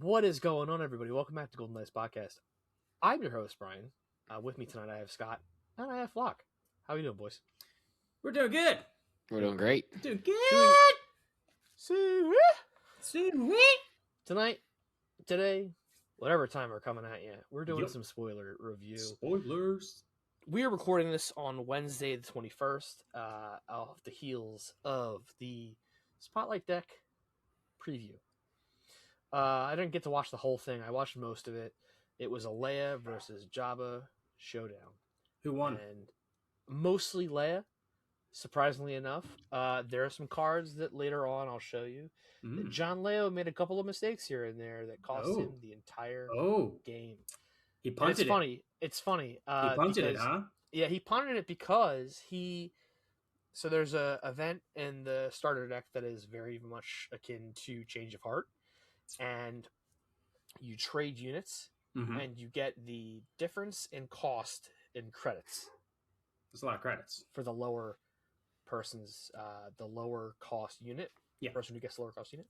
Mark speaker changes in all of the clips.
Speaker 1: What is going on, everybody? Welcome back to Golden Knights Podcast. I'm your host, Brian. With me tonight, I have Scott and I have Flock. How are you doing, boys?
Speaker 2: We're doing good.
Speaker 3: We're doing great.
Speaker 2: Doing good.
Speaker 1: Sweet. Tonight, today, whatever time we're coming at you, we're doing some spoiler review.
Speaker 2: Spoilers.
Speaker 1: We are recording this on Wednesday, the 21st, off the heels of the Spotlight Deck preview. I didn't get to watch the whole thing. I watched most of it. It was a Leia versus Jabba showdown.
Speaker 2: Who won?
Speaker 1: And mostly Leia, surprisingly enough. There are some cards that later on I'll show you. John Leo made a couple of mistakes here and there that cost him the entire game.
Speaker 2: He punted it.
Speaker 1: It's funny.
Speaker 2: He punted it, huh?
Speaker 1: Yeah, he punted it because So there's a event in the starter deck that is very much akin to Change of Heart. And you trade units, and you get the difference in cost in credits.
Speaker 2: There's a lot of credits
Speaker 1: for the lower person's, the lower cost unit.
Speaker 2: Yeah,
Speaker 1: person who gets the lower cost unit.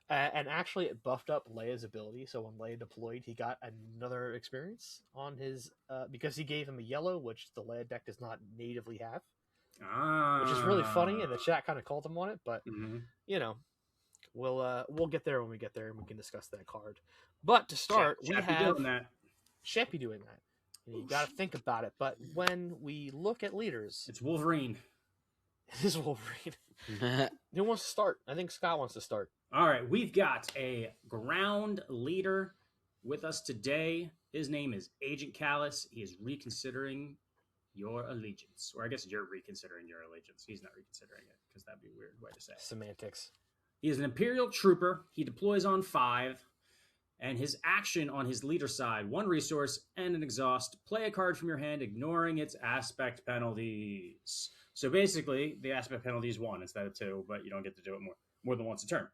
Speaker 1: And actually, it buffed up Leia's ability. So when Leia deployed, he got another experience on his because he gave him a yellow, which the Leia deck does not natively have. Which is really funny, and the chat kind of called him on it. But you know. We'll get there when we get there, and we can discuss that card. But to start, we have Shan't be doing that. And you got to think about it. But when we look at leaders,
Speaker 2: it's Wolverine.
Speaker 1: It is Wolverine. Who wants to start? I think Scott wants to start.
Speaker 2: All right, we've got a ground leader with us today. His name is Agent Callus. He is reconsidering your allegiance, or I guess you're reconsidering your allegiance. He's not reconsidering it because that'd be a weird way to say it.
Speaker 1: Semantics.
Speaker 2: He is an Imperial trooper. He deploys on 5, and his action on his leader side, 1 resource and an exhaust. Play a card from your hand, ignoring its aspect penalties. So basically, the aspect penalty is 1 instead of 2, but you don't get to do it more than once a turn.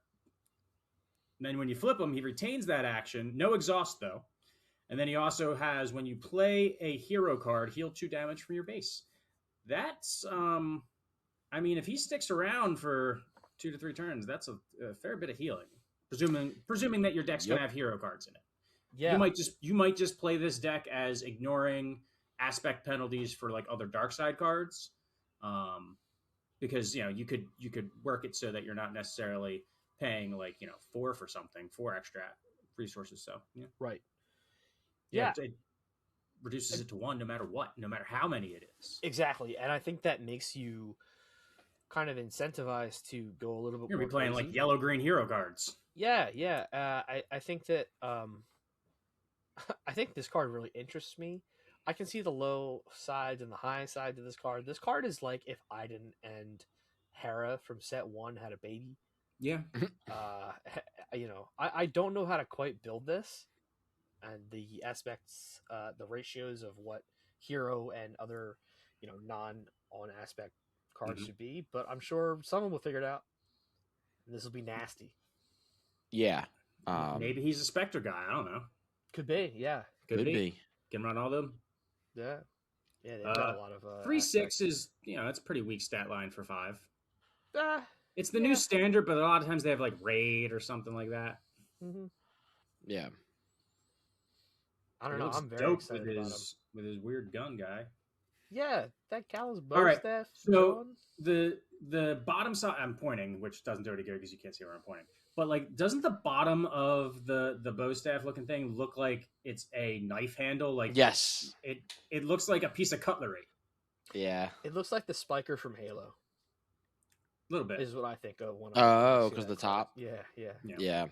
Speaker 2: And then when you flip him, he retains that action. No exhaust, though. And then he also has, when you play a hero card, heal 2 damage from your base. That's, I mean, if he sticks around for 2 to 3 turns, that's a fair bit of healing. Presuming that your deck's gonna have hero cards in it.
Speaker 1: Yeah.
Speaker 2: You might just play this deck as ignoring aspect penalties for like other dark side cards. Because you could work it so that you're not necessarily paying 4 for something, 4 extra resources. So yeah.
Speaker 1: Right.
Speaker 2: Yeah. It reduces it to 1 no matter what, no matter how many it is.
Speaker 1: Exactly. And I think that makes you kind of incentivized to go a little bit
Speaker 2: You're
Speaker 1: more
Speaker 2: be playing
Speaker 1: crazy.
Speaker 2: like yellow-green hero cards.
Speaker 1: Yeah. I think that I think this card really interests me. I can see the low side and the high side to this card. This card is like if Iden and Hera from set 1 had a baby.
Speaker 2: Yeah.
Speaker 1: I don't know how to quite build this, and the aspects, the ratios of what hero and other, non-on aspect cards should be, but I'm sure someone will figure it out. This will be nasty.
Speaker 3: Yeah.
Speaker 2: Maybe he's a Spectre guy. I don't know.
Speaker 1: Could be, yeah.
Speaker 2: Could be. Can run all of them.
Speaker 1: Yeah. Yeah, they've got a lot of
Speaker 2: 3/6 is, that's a pretty weak stat line for 5. It's the
Speaker 1: yeah.
Speaker 2: new standard, but a lot of times they have like raid or something like that.
Speaker 1: Mm-hmm.
Speaker 3: Yeah.
Speaker 1: I don't know. I'm very excited about him.
Speaker 2: With his weird gun guy.
Speaker 1: Yeah, that Callus bow
Speaker 2: all right.
Speaker 1: staff.
Speaker 2: So the bottom side, I'm pointing, which doesn't do any good because you can't see where I'm pointing. But doesn't the bottom of the bow staff looking thing look like it's a knife handle?
Speaker 3: Yes,
Speaker 2: it looks like a piece of cutlery.
Speaker 3: Yeah,
Speaker 1: it looks like the spiker from Halo.
Speaker 2: A little bit
Speaker 1: is what I think of when.
Speaker 3: Because the top.
Speaker 1: Yeah.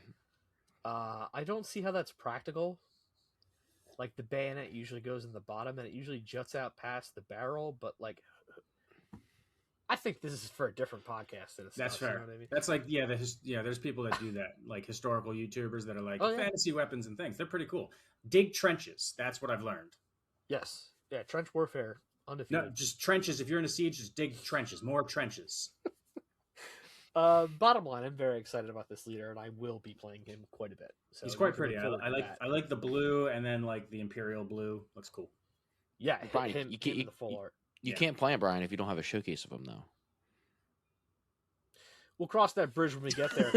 Speaker 1: I don't see how that's practical. Like the bayonet usually goes in the bottom, and it usually juts out past the barrel. But I think this is for a different podcast.
Speaker 2: That's fair.
Speaker 1: You know what I mean?
Speaker 2: That's there's people that do that, like historical YouTubers that are like fantasy weapons and things. They're pretty cool. Dig trenches. That's what I've learned.
Speaker 1: Yes. Yeah. Trench warfare. Undefeated.
Speaker 2: No, just trenches. If you're in a siege, just dig trenches. More trenches.
Speaker 1: Bottom line, I'm very excited about this leader, and I will be playing him quite a bit. So
Speaker 2: he's quite pretty. I like the blue, and then the imperial blue looks cool.
Speaker 1: Yeah,
Speaker 3: Brian,
Speaker 1: you can't the full art.
Speaker 3: You can't play him, Brian, if you don't have a showcase of him, though.
Speaker 1: We'll cross that bridge when we get there.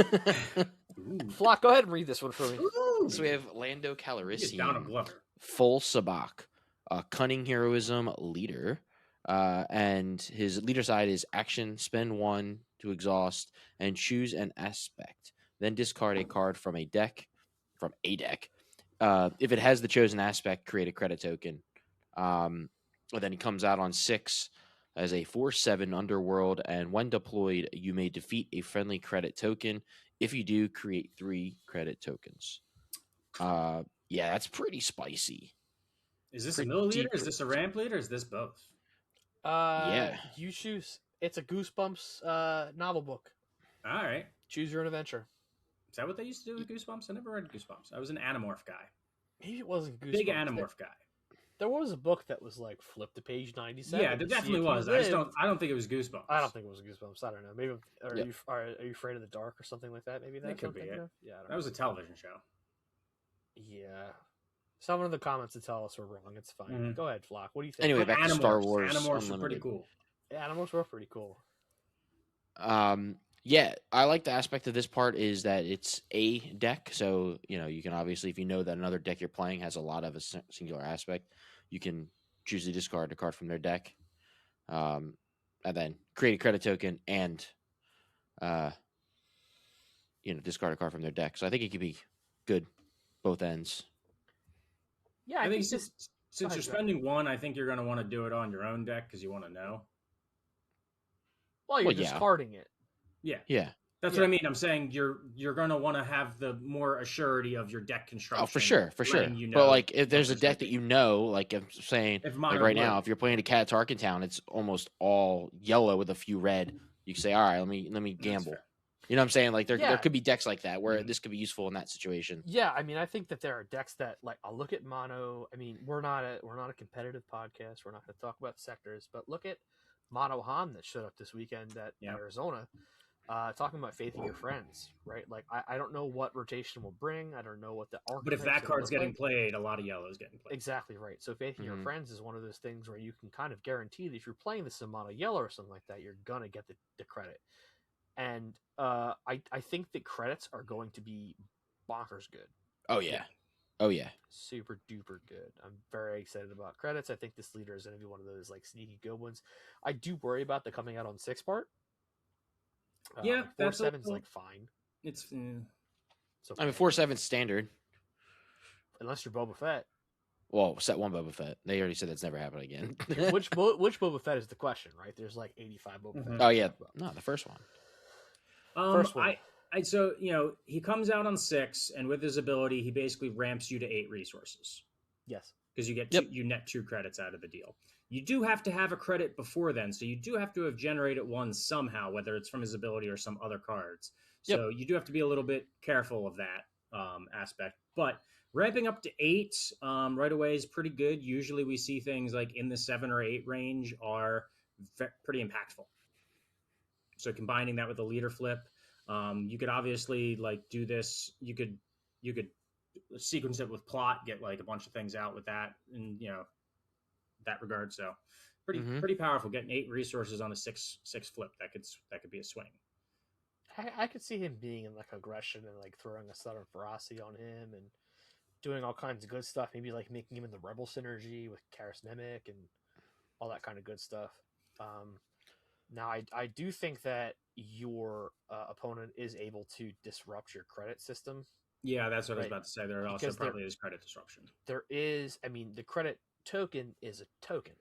Speaker 2: Ooh.
Speaker 1: Flock, go ahead and read this one for me.
Speaker 2: Ooh.
Speaker 3: So we have Lando
Speaker 2: Get Donald
Speaker 3: Calrissian,
Speaker 2: Glover.
Speaker 3: full sabak, cunning heroism leader, and his leader side is action, spend 1 to exhaust, and choose an aspect. Then discard a card from a deck. If it has the chosen aspect, create a credit token. And then he comes out on 6 as a 4/7 underworld, and when deployed, you may defeat a friendly credit token. If you do, create 3 credit tokens. Yeah, that's pretty spicy.
Speaker 2: Is this
Speaker 3: Pretty
Speaker 2: a mill leader?
Speaker 3: deep.
Speaker 2: Is this a ramp leader? Is this both?
Speaker 3: Yeah.
Speaker 1: You choose. It's a Goosebumps novel book.
Speaker 2: All right.
Speaker 1: Choose your own adventure.
Speaker 2: Is that what they used to do with Goosebumps? I never read Goosebumps. I was an Animorph guy.
Speaker 1: Maybe it wasn't Goosebumps.
Speaker 2: Big Animorph guy.
Speaker 1: There was a book that was like flip to page 97.
Speaker 2: Yeah, there definitely was. I don't think it was Goosebumps.
Speaker 1: I don't think it was Goosebumps. I don't know. Maybe
Speaker 3: Yep.
Speaker 1: are you afraid of the dark or something like that? Maybe that's
Speaker 2: could be
Speaker 1: something.
Speaker 2: it.
Speaker 1: Yeah, I don't
Speaker 2: That
Speaker 1: know.
Speaker 2: was a television show.
Speaker 1: Yeah. Someone in the comments to tell us we're wrong. It's fine.
Speaker 2: Mhm.
Speaker 1: Go ahead, Flock. What do you think?
Speaker 3: Anyway,
Speaker 2: But
Speaker 3: back to Star
Speaker 2: Animorphs.
Speaker 3: Wars
Speaker 2: Animorphs are pretty
Speaker 3: Unlimited.
Speaker 2: cool.
Speaker 1: Animals were pretty cool.
Speaker 3: Yeah, I like the aspect of this part is that it's a deck. So, you can obviously, if you know that another deck you're playing has a lot of a singular aspect, you can choose to discard a card from their deck, and then create a credit token and, discard a card from their deck. So I think it could be good both ends.
Speaker 1: Yeah,
Speaker 2: I think
Speaker 1: this.
Speaker 2: since you're spending 1, I think you're going to want to do it on your own deck because you want to know.
Speaker 1: Well, you're
Speaker 3: Well, yeah.
Speaker 1: discarding it.
Speaker 2: Yeah.
Speaker 3: Yeah.
Speaker 2: That's what I mean. I'm saying you're going to want to have the more assurity of your deck construction.
Speaker 3: Oh, for sure.
Speaker 2: letting you
Speaker 3: But
Speaker 2: know
Speaker 3: like, if there's a
Speaker 2: what
Speaker 3: deck that you know, like I'm saying,
Speaker 2: If
Speaker 3: like
Speaker 2: mono
Speaker 3: right
Speaker 2: blue.
Speaker 3: now, if you're playing a Cat Tarkentown, it's almost all yellow with a few red. You can say, all right, let me
Speaker 2: That's
Speaker 3: gamble.
Speaker 2: fair.
Speaker 3: You know what I'm saying? Like there
Speaker 1: Yeah.
Speaker 3: could be decks like that where
Speaker 2: Mhm.
Speaker 3: this could be useful in that situation.
Speaker 1: Yeah, I mean, I think that there are decks that like I'll look at mono. I mean, we're not a competitive podcast. We're not going to talk about sectors, but look at Mono Han that showed up this weekend at
Speaker 2: Yeah.
Speaker 1: Arizona, talking about faith in your friends, right? Like I don't know what rotation will bring. I don't know what the
Speaker 2: But if
Speaker 1: archetype's
Speaker 2: that
Speaker 1: gonna
Speaker 2: card's
Speaker 1: look
Speaker 2: getting
Speaker 1: like.
Speaker 2: played, a lot of yellow is getting played.
Speaker 1: Exactly right. So faith in your
Speaker 3: Mhm.
Speaker 1: friends is one of those things where you can kind of guarantee that if you're playing this in mono yellow or something like that, you're gonna get the credit. And I think the credits are going to be bonkers good.
Speaker 3: Oh yeah. Oh yeah.
Speaker 1: Super duper good. I'm very excited about credits. I think this leader is going to be one of those like sneaky good ones. I do worry about the coming out on 6 part.
Speaker 2: Yeah,
Speaker 1: like,
Speaker 2: that's
Speaker 1: 4/7's
Speaker 2: a-
Speaker 1: like fine.
Speaker 2: It's
Speaker 1: So
Speaker 3: I mean 4/7 standard.
Speaker 1: unless you're Boba Fett,
Speaker 3: Well, set 1 Boba Fett. They already said that's never happened again.
Speaker 1: which Boba Fett is the question, right? There's like 85 Boba Fett.
Speaker 2: Mhm.
Speaker 3: Oh yeah. No, the first one.
Speaker 1: First one.
Speaker 2: So he comes out on 6, and with his ability, he basically ramps you to 8 resources
Speaker 1: Yes.
Speaker 2: because you get
Speaker 3: Yep.
Speaker 2: you net 2 credits out of the deal. You do have to have a credit before then, so you do have to have generated one somehow, whether it's from his ability or some other cards. So you do have to be a little bit careful of that aspect. But ramping up to 8 right away is pretty good. Usually we see things like in the 7 or 8 range are pretty impactful. So combining that with a leader flip, you could obviously like do this. You could sequence it with plot, get like a bunch of things out with that, and that regard. So pretty powerful. Getting 8 resources on a 6 flip, that could be a swing.
Speaker 1: I could see him being in like aggression and like throwing a Southern Ferocity on him and doing all kinds of good stuff. Maybe like making him in the Rebel synergy with Karis Nemec and all that kind of good stuff. Now, I do think that your opponent is able to disrupt your credit system.
Speaker 2: Yeah, that's what I was
Speaker 1: Right.
Speaker 2: about to say. There also
Speaker 1: Because
Speaker 2: probably is credit disruption.
Speaker 1: There is, I mean, the credit token is a token,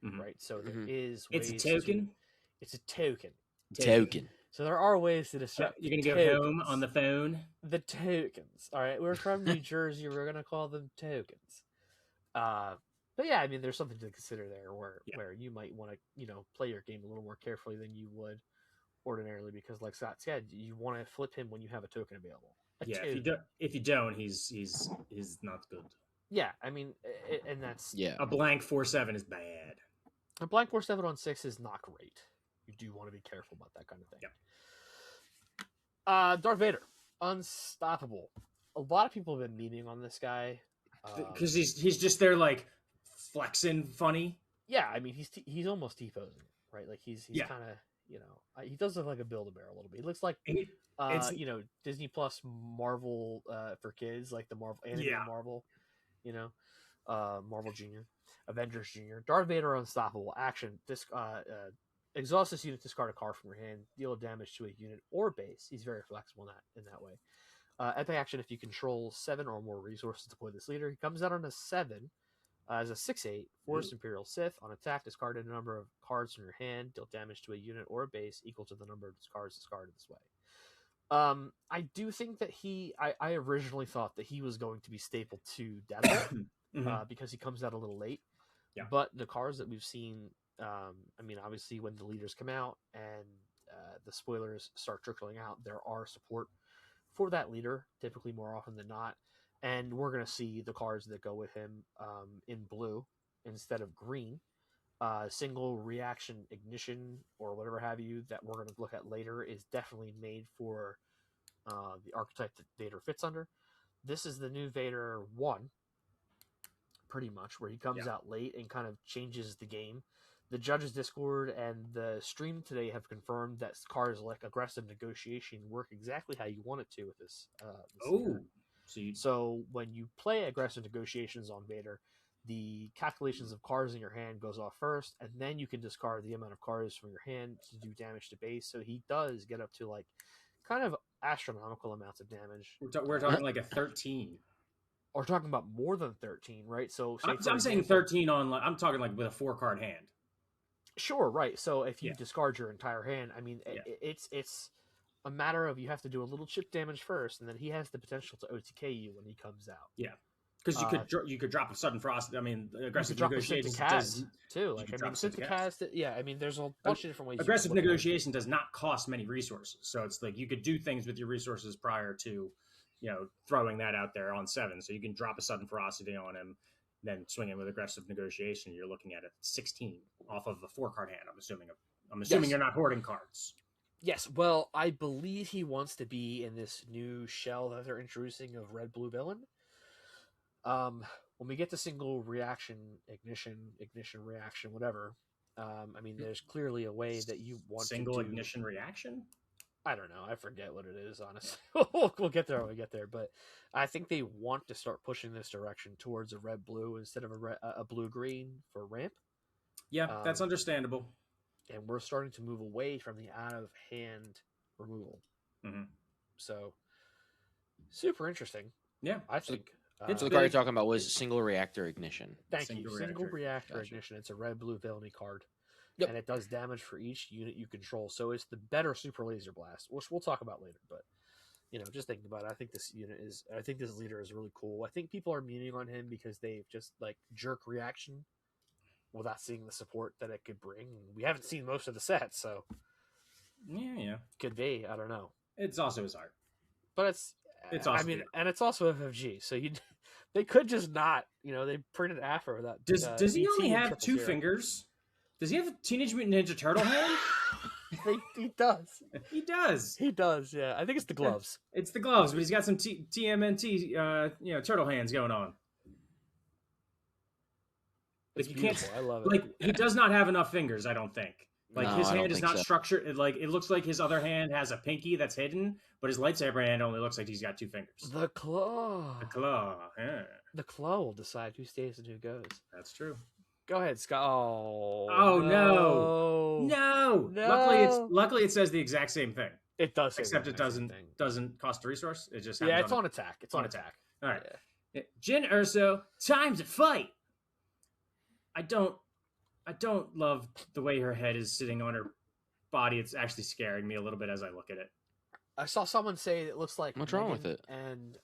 Speaker 2: Mhm.
Speaker 1: right? So there
Speaker 3: Mhm.
Speaker 1: is
Speaker 2: It's a
Speaker 1: ways
Speaker 2: token.
Speaker 1: it's a token.
Speaker 3: Token.
Speaker 1: So there are ways to disrupt.
Speaker 2: You're gonna
Speaker 1: the
Speaker 2: go home
Speaker 1: tokens.
Speaker 2: on the phone.
Speaker 1: The tokens. All right, we're from New Jersey. We're gonna call them tokens. But yeah, I mean, there's something to consider there, where you might want to play your game a little more carefully than you would ordinarily, because like Scott said, you want to flip him when you have a token available.
Speaker 2: Yeah,
Speaker 1: Token.
Speaker 2: if you don't, he's not good.
Speaker 1: Yeah, I mean, and that's
Speaker 3: Yeah.
Speaker 2: A blank 4/7 is bad.
Speaker 1: a blank 4/7 on 6 is not great. You do want to be careful about that kind of thing.
Speaker 2: Yep.
Speaker 1: Darth Vader, unstoppable. A lot of people have been memeing on this guy
Speaker 2: Because he's just there like flexing funny.
Speaker 1: Yeah, I mean he's almost T-posing, right? Like he's
Speaker 2: Yeah.
Speaker 1: kind of he does look like a Build-A-Bear a little bit. He looks like
Speaker 2: It's
Speaker 1: Disney Plus Marvel for kids, like the Marvel
Speaker 2: yeah.
Speaker 1: animated Marvel, Marvel Junior, Avengers Junior, Darth Vader Unstoppable action. Exhaust this unit, discard a card from your hand, deal damage to a unit or base. He's very flexible in that way. Epic action: if you control 7 or more resources to play this leader, he comes out on a 7 as a 6/8 Force Imperial Sith. On attack, discard a number of cards from your hand, deal damage to a unit or a base equal to the number of cards discarded this way. I do think that I originally thought that he was going to be stapled to Deadbolt because he comes out a little late.
Speaker 2: Yeah.
Speaker 1: But the cards that we've seen, obviously when the leaders come out and the spoilers start trickling out, there are support for that leader, typically more often than not. And we're going to see the cards that go with him in blue instead of green. Single reaction ignition or whatever have you that we're going to look at later is definitely made for the archetype that Vader fits under. This is the new Vader 1, pretty much, where he comes out late and kind of changes the game. The Judges Discord and the stream today have confirmed that cards like Aggressive Negotiation work exactly how you want it to with this. So when you play Aggressive Negotiations on Vader, the calculations of cards in your hand goes off first, and then you can discard the amount of cards from your hand to do damage to base. So he does get up to like kind of astronomical amounts of damage.
Speaker 2: We're talking like a 13.
Speaker 1: Or talking about more than 13, right? So
Speaker 2: I'm saying 13 on. I'm talking like with a 4-card hand.
Speaker 1: Sure, right. So if you discard your entire hand, it's a matter of you have to do a little chip damage first, and then he has the potential to OTK you when he comes out.
Speaker 2: Yeah, because you could drop a sudden frost. Aggressive
Speaker 1: negotiation does too. There's a bunch of different ways.
Speaker 2: Aggressive negotiation does not cost many resources, so it's like you could do things with your resources prior to, throwing that out there on 7. So you can drop a sudden ferocity on him, then swing him with aggressive negotiation. You're looking at a 16 off of a 4-card hand. I'm assuming you're not hoarding cards.
Speaker 1: Yes, well, I believe he wants to be in this new shell that they're introducing of Red Blue Villain. When we get to single reaction, ignition reaction, whatever. There's clearly a way that you want
Speaker 2: single ignition reaction.
Speaker 1: I don't know. I forget what it is, honestly. We'll get there when we get there. But I think they want to start pushing this direction towards a red-blue instead of a blue-green for ramp.
Speaker 2: Yeah, that's understandable.
Speaker 1: And we're starting to move away from the out-of-hand removal.
Speaker 2: Mm-hmm.
Speaker 1: So, super interesting.
Speaker 2: Yeah.
Speaker 1: I think.
Speaker 3: So the card you're talking about was single reactor ignition.
Speaker 1: Thank you. Single reactor ignition. It's a red-blue villainy card. Yep. And it does damage for each unit you control. So it's the better super laser blast, which we'll talk about later. But just thinking about it, I think this leader is really cool. I think people are memeing on him because they've just like jerk reaction without seeing the support that it could bring. We haven't seen most of the sets, so
Speaker 2: yeah,
Speaker 1: could be. I don't know.
Speaker 2: It's also his art,
Speaker 1: but it's
Speaker 2: also
Speaker 1: and it's also FFG. So they could just not. They printed Afro without.
Speaker 2: Does he only have 2 fingers? Does he have a Teenage Mutant Ninja Turtle hand?
Speaker 1: He does.
Speaker 2: He does.
Speaker 1: He does. Yeah, I think it's the gloves.
Speaker 2: It's the gloves, but he's got some TMNT, turtle hands going on.
Speaker 1: Like you can't. I love it.
Speaker 2: Like he does not have enough fingers. I don't think. Like
Speaker 3: No,
Speaker 2: his
Speaker 3: I don't
Speaker 2: hand is
Speaker 3: think
Speaker 2: not
Speaker 3: so.
Speaker 2: structured. It looks like his other hand has a pinky that's hidden, but his lightsaber hand only looks like he's got 2 fingers.
Speaker 1: The claw.
Speaker 2: The claw. Yeah.
Speaker 1: The claw will decide who stays and who goes.
Speaker 2: That's true.
Speaker 1: Go ahead, Scott.
Speaker 2: Oh no! Luckily it says the exact same thing.
Speaker 1: It does,
Speaker 2: except it doesn't cost a resource. It just
Speaker 1: it's on attack. It's on attack.
Speaker 2: All right, Jyn Erso, time to fight. I don't love the way her head is sitting on her body. It's actually scaring me a little bit as I look at it.
Speaker 1: I saw someone say it looks like
Speaker 3: what's wrong with it,
Speaker 1: and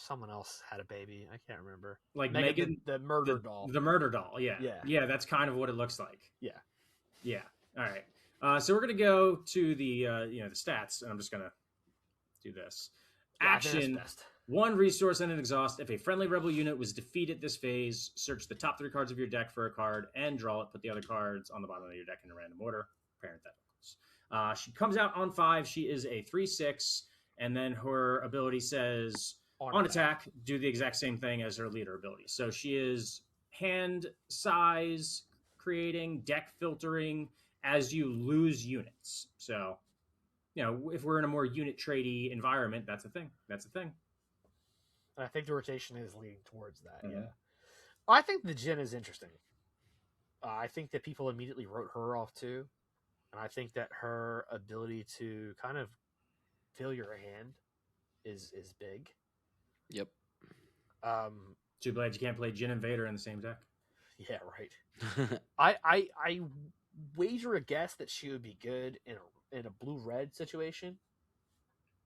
Speaker 1: someone else had a baby. I can't remember.
Speaker 2: Like
Speaker 1: Megan the murder doll.
Speaker 2: The murder doll. Yeah. That's kind of what it looks like. Yeah. All right. So we're gonna go to the the stats, and I'm just gonna do this. Action: 1 resource and an exhaust. If a friendly rebel unit was defeated this phase, search the top 3 cards of your deck for a card and draw it. Put the other cards on the bottom of your deck in a random order. Parentheticals. She comes out on 5. She is a 3/6, and then her ability says. On attack, do the exact same thing as her leader ability. So she is hand size creating, deck filtering, as you lose units. So, if we're in a more unit tradey environment, that's a thing. That's a thing.
Speaker 1: And I think the rotation is leading towards that.
Speaker 2: Mhm.
Speaker 1: Yeah, I think the Jin is interesting. I think that people immediately wrote her off too, and I think that her ability to kind of fill your hand is big.
Speaker 3: Yep.
Speaker 2: Too bad you can't play Jin and Vader in the same deck.
Speaker 1: Yeah, right. I wager a guess that she would be good in a blue red situation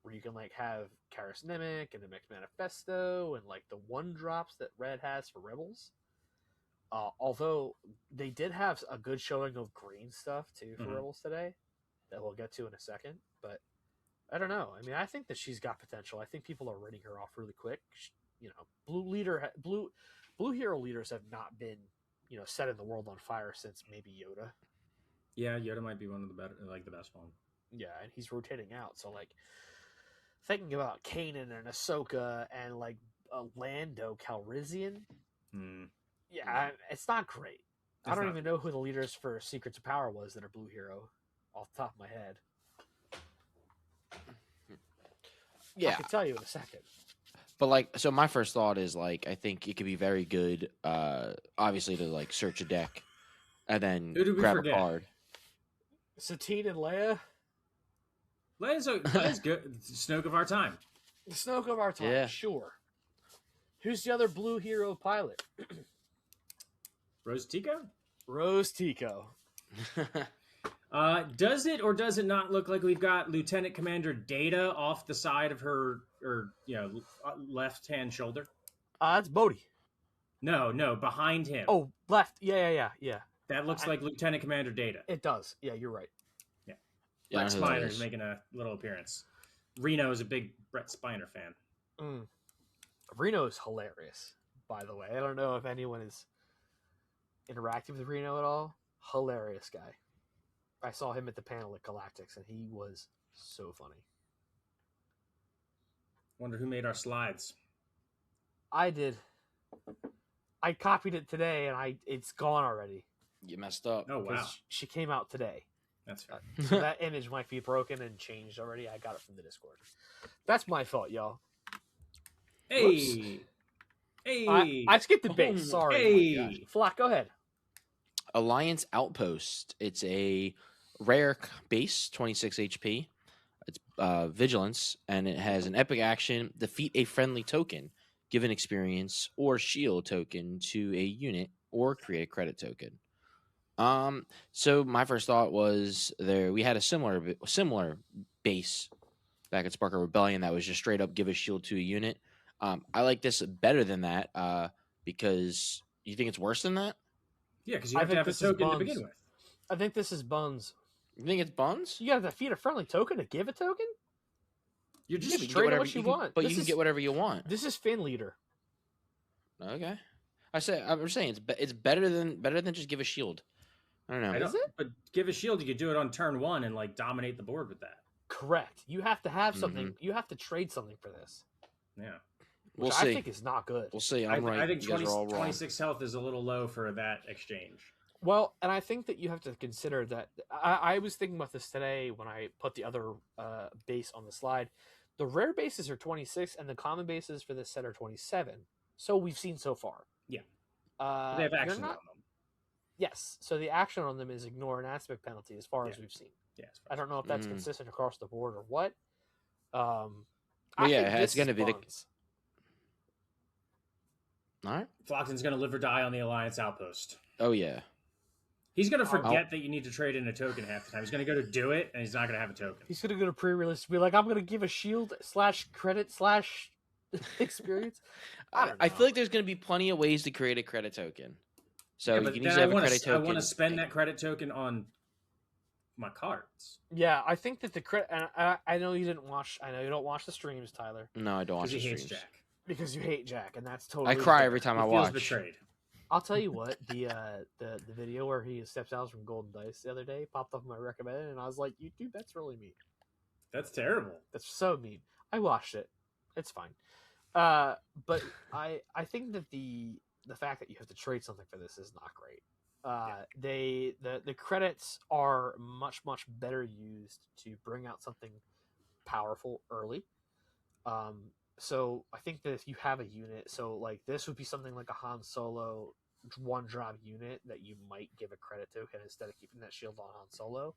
Speaker 1: where you can like have Karis Nemec and a Mech Manifesto and like the 1-drops that red has for rebels. Although they did have a good showing of green stuff too for rebels today that we'll get to in a second, but I don't know. I mean, I think that she's got potential. I think people are writing her off really quick. Blue hero leaders have not been, setting the world on fire since maybe Yoda.
Speaker 2: Yeah, Yoda might be one of the better, like the best one.
Speaker 1: Yeah, and he's rotating out. So like thinking about Kanan and Ahsoka and like Lando Calrissian. Yeah, it's not great. I don't even know who the leaders for Secrets of Power was that are blue hero off the top of my head.
Speaker 3: Yeah,
Speaker 1: I can tell you in a second.
Speaker 3: but like, so my first thought is like, I think it could be very good, obviously, to like search a deck and then
Speaker 2: Who did we
Speaker 3: grab
Speaker 2: forget?
Speaker 3: a card.
Speaker 1: Satine and Leia.
Speaker 2: Leia's good. Snoke of our time.
Speaker 1: The Snoke of our time,
Speaker 3: Yeah.
Speaker 1: sure. Who's the other blue hero pilot?
Speaker 2: Rose Tico?
Speaker 1: Rose Tico.
Speaker 2: Does it or does it not look like we've got Lieutenant Commander Data off the side of her, or left-hand shoulder?
Speaker 1: That's Bodhi.
Speaker 2: No, behind him.
Speaker 1: Oh, left. Yeah.
Speaker 2: That looks like Lieutenant Commander Data.
Speaker 1: It does. Yeah, you're right.
Speaker 3: Yeah,
Speaker 2: Brett Spiner's making a little appearance. Reno is a big Brett Spiner fan.
Speaker 1: Reno is hilarious, by the way. I don't know if anyone is interacting with Reno at all. Hilarious guy. I saw him at the panel at Galactics, and he was so funny.
Speaker 2: Wonder who made our slides.
Speaker 1: I did. I copied it today, and it's gone already.
Speaker 3: You messed up.
Speaker 2: Oh, wow.
Speaker 1: She came out today.
Speaker 2: That's fair.
Speaker 1: So that image might be broken and changed already. I got it from the Discord. That's my fault, y'all.
Speaker 2: Hey!
Speaker 1: Whoops.
Speaker 2: Hey!
Speaker 1: I skipped the base. Sorry.
Speaker 2: Hey!
Speaker 1: Flock, go ahead.
Speaker 3: Alliance Outpost. It's a rare base, 26 HP. It's vigilance, and it has an epic action: defeat a friendly token, give an experience or shield token to a unit, or create a credit token. So my first thought was we had a similar base back at Spark of Rebellion that was just straight up give a shield to a unit. I like this better than that because you think it's worse than that?
Speaker 2: Yeah, because you have to have a token to begin with.
Speaker 1: I think this is buns.
Speaker 3: You think it's buns?
Speaker 1: You got to defeat a friendly token to give a token?
Speaker 2: You're just
Speaker 1: Yeah, trade what you want.
Speaker 3: But you can get whatever you want.
Speaker 1: This is Fin Leader.
Speaker 3: Okay. I'm saying it's better than just give a shield. I don't know.
Speaker 1: Is it?
Speaker 2: But give a shield, you could do it on turn 1 and like dominate the board with that.
Speaker 1: Correct. You have to have something. You have to trade something for this.
Speaker 2: Yeah.
Speaker 3: We'll
Speaker 1: Which
Speaker 3: see.
Speaker 1: I think is not good.
Speaker 3: We'll see. I'm right.
Speaker 2: I think
Speaker 3: you guys are all wrong.
Speaker 2: 26 health is a little low for that exchange.
Speaker 1: Well, and I think that you have to consider that. I was thinking about this today when I put the other base on the slide. The rare bases are 26, and the common bases for this set are 27. So we've seen so far.
Speaker 2: Yeah.
Speaker 1: They
Speaker 2: have action on them.
Speaker 1: Yes. So the action on them is ignore an aspect penalty as far as we've seen.
Speaker 2: Yeah,
Speaker 1: I don't know if that's consistent across the board or what.
Speaker 3: It's going to be
Speaker 1: buns.
Speaker 3: All right.
Speaker 2: Flockton's going to live or die on the Alliance Outpost.
Speaker 3: Oh yeah.
Speaker 2: He's going to forget that you need to trade in a token half the time. He's going to go to do it, and he's not going to have a token.
Speaker 1: He's going to go to pre-release and be like, I'm going to give a shield / credit / experience. I don't know.
Speaker 3: I feel like there's going to be plenty of ways to create a credit token. So you can easily have a credit token.
Speaker 2: I want to spend that credit token on my cards.
Speaker 1: Yeah, I think that the credit. I know you didn't watch. I know you don't watch the streams, Tyler.
Speaker 3: No, I don't watch the
Speaker 2: Because he hates
Speaker 3: streams.
Speaker 2: Jack.
Speaker 1: Because you hate Jack, and that's totally.
Speaker 3: I cry
Speaker 1: fair.
Speaker 3: every time I
Speaker 2: He feels
Speaker 3: watch.
Speaker 2: betrayed.
Speaker 1: I'll tell you what, the video where he steps out from Golden Dice the other day popped up on my recommended, and I was like, "YouTube, that's really mean.
Speaker 2: That's terrible.
Speaker 1: That's so mean." I watched it. It's fine. But I think that the fact that you have to trade something for this is not great. The credits are much better used to bring out something powerful early. So I think that if you have a unit, so like this would be something like a Han Solo one drop unit that you might give a credit token instead of keeping that shield on Han Solo.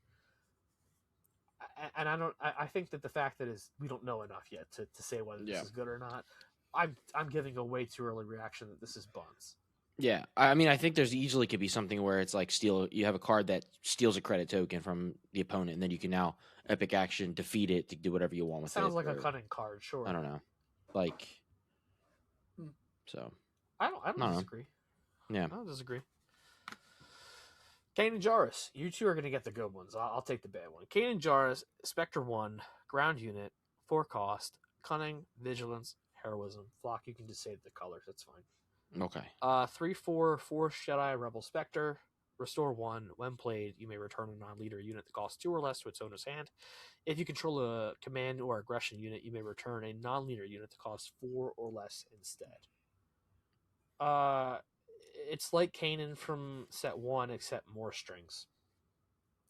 Speaker 1: And I think that the fact that is we don't know enough yet to say whether this is good or not. I'm giving a way too early reaction that this is buns.
Speaker 3: Yeah, I mean, I think there's easily could be something where it's like you have a card that steals a credit token from the opponent, and then you can now epic action defeat it to do whatever you want with it.
Speaker 1: Sounds like a cunning card, sure.
Speaker 3: I don't know, like, so.
Speaker 1: I don't disagree.
Speaker 3: Yeah,
Speaker 1: I don't disagree. Kanan Jarrus, you two are going to get the good ones. I'll take the bad one. Kanan Jarrus, Spectre 1, ground unit, 4 cost, cunning, vigilance, heroism. Flock, you can just say the colors. That's fine.
Speaker 3: Okay.
Speaker 1: 3/4 Force Jedi Rebel Spectre. Restore 1. When played, you may return a non-leader unit that costs 2 or less to its owner's hand. If you control a command or aggression unit, you may return a non-leader unit that costs 4 or less instead. It's like Kanan from set 1, except more strings.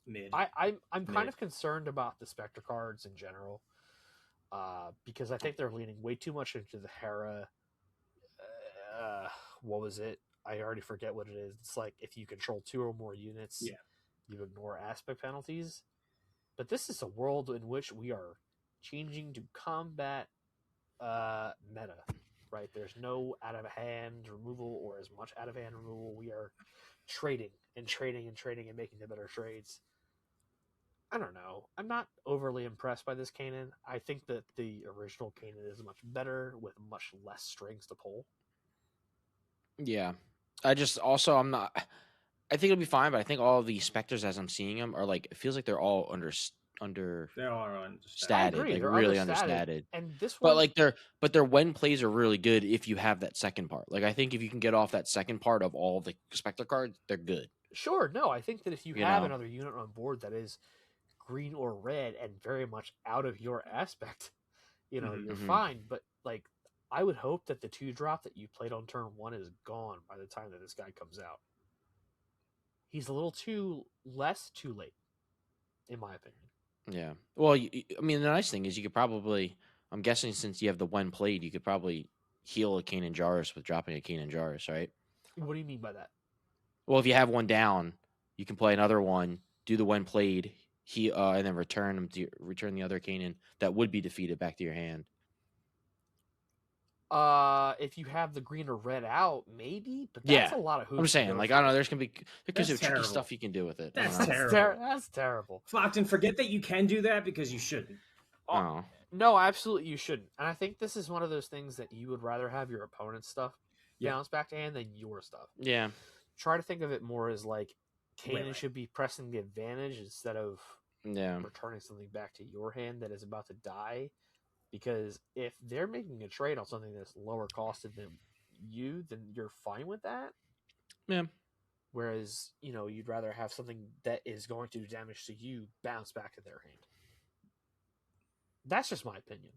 Speaker 2: Mid.
Speaker 1: I'm kind of concerned about the Spectre cards in general, because I think they're leaning way too much into the Hera. What was it? I already forget what it is. It's like if you control 2 or more units, you ignore aspect penalties. But this is a world in which we are changing to combat meta, right? There's no out-of-hand removal or as much out-of-hand removal. We are trading and making the better trades. I don't know. I'm not overly impressed by this Kanan. I think that the original Kanan is much better with much less strings to pull.
Speaker 3: Yeah. I'm not. I think it'll be fine, but I think all the Spectres as I'm seeing them are like, it feels like they're all
Speaker 2: They are
Speaker 3: stated, like
Speaker 1: they're
Speaker 3: really
Speaker 1: understated. And this
Speaker 3: one,
Speaker 1: one,
Speaker 3: but their when plays are really good if you have that second part. Like I think if you can get off that second part of all the Spectre cards, they're good.
Speaker 1: Sure, no, I think that if you have another unit on board that is green or red and very much out of your aspect, you're fine. But like, I would hope that the 2-drop that you played on turn 1 is gone by the time that this guy comes out. He's a little too late, in my opinion.
Speaker 3: Yeah. Well, I mean, the nice thing is you could probably, I'm guessing since you have the when played, you could probably heal a Kanan Jarrus with dropping a Kanan Jarrus, right?
Speaker 1: What do you mean by that?
Speaker 3: Well, if you have one down, you can play another one, do the when played, and then return the other Kanan that would be defeated back to your hand.
Speaker 1: If you have the green or red out, maybe, but that's a lot of hoops.
Speaker 3: I'm saying, like, I don't know, there's gonna be tricky stuff you can do with it.
Speaker 2: That's terrible.
Speaker 1: That's terrible.
Speaker 2: Flockton, forget that you can do that because you shouldn't.
Speaker 3: Oh.
Speaker 1: No, absolutely you shouldn't. And I think this is one of those things that you would rather have your opponent's stuff bounce back to hand than your stuff.
Speaker 3: Yeah.
Speaker 1: Try to think of it more as like Kanan should be pressing the advantage instead of returning something back to your hand that is about to die. Because if they're making a trade on something that's lower costed than you, then you're fine with that.
Speaker 3: Yeah.
Speaker 1: Whereas, you'd rather have something that is going to do damage to you bounce back to their hand. That's just my opinion.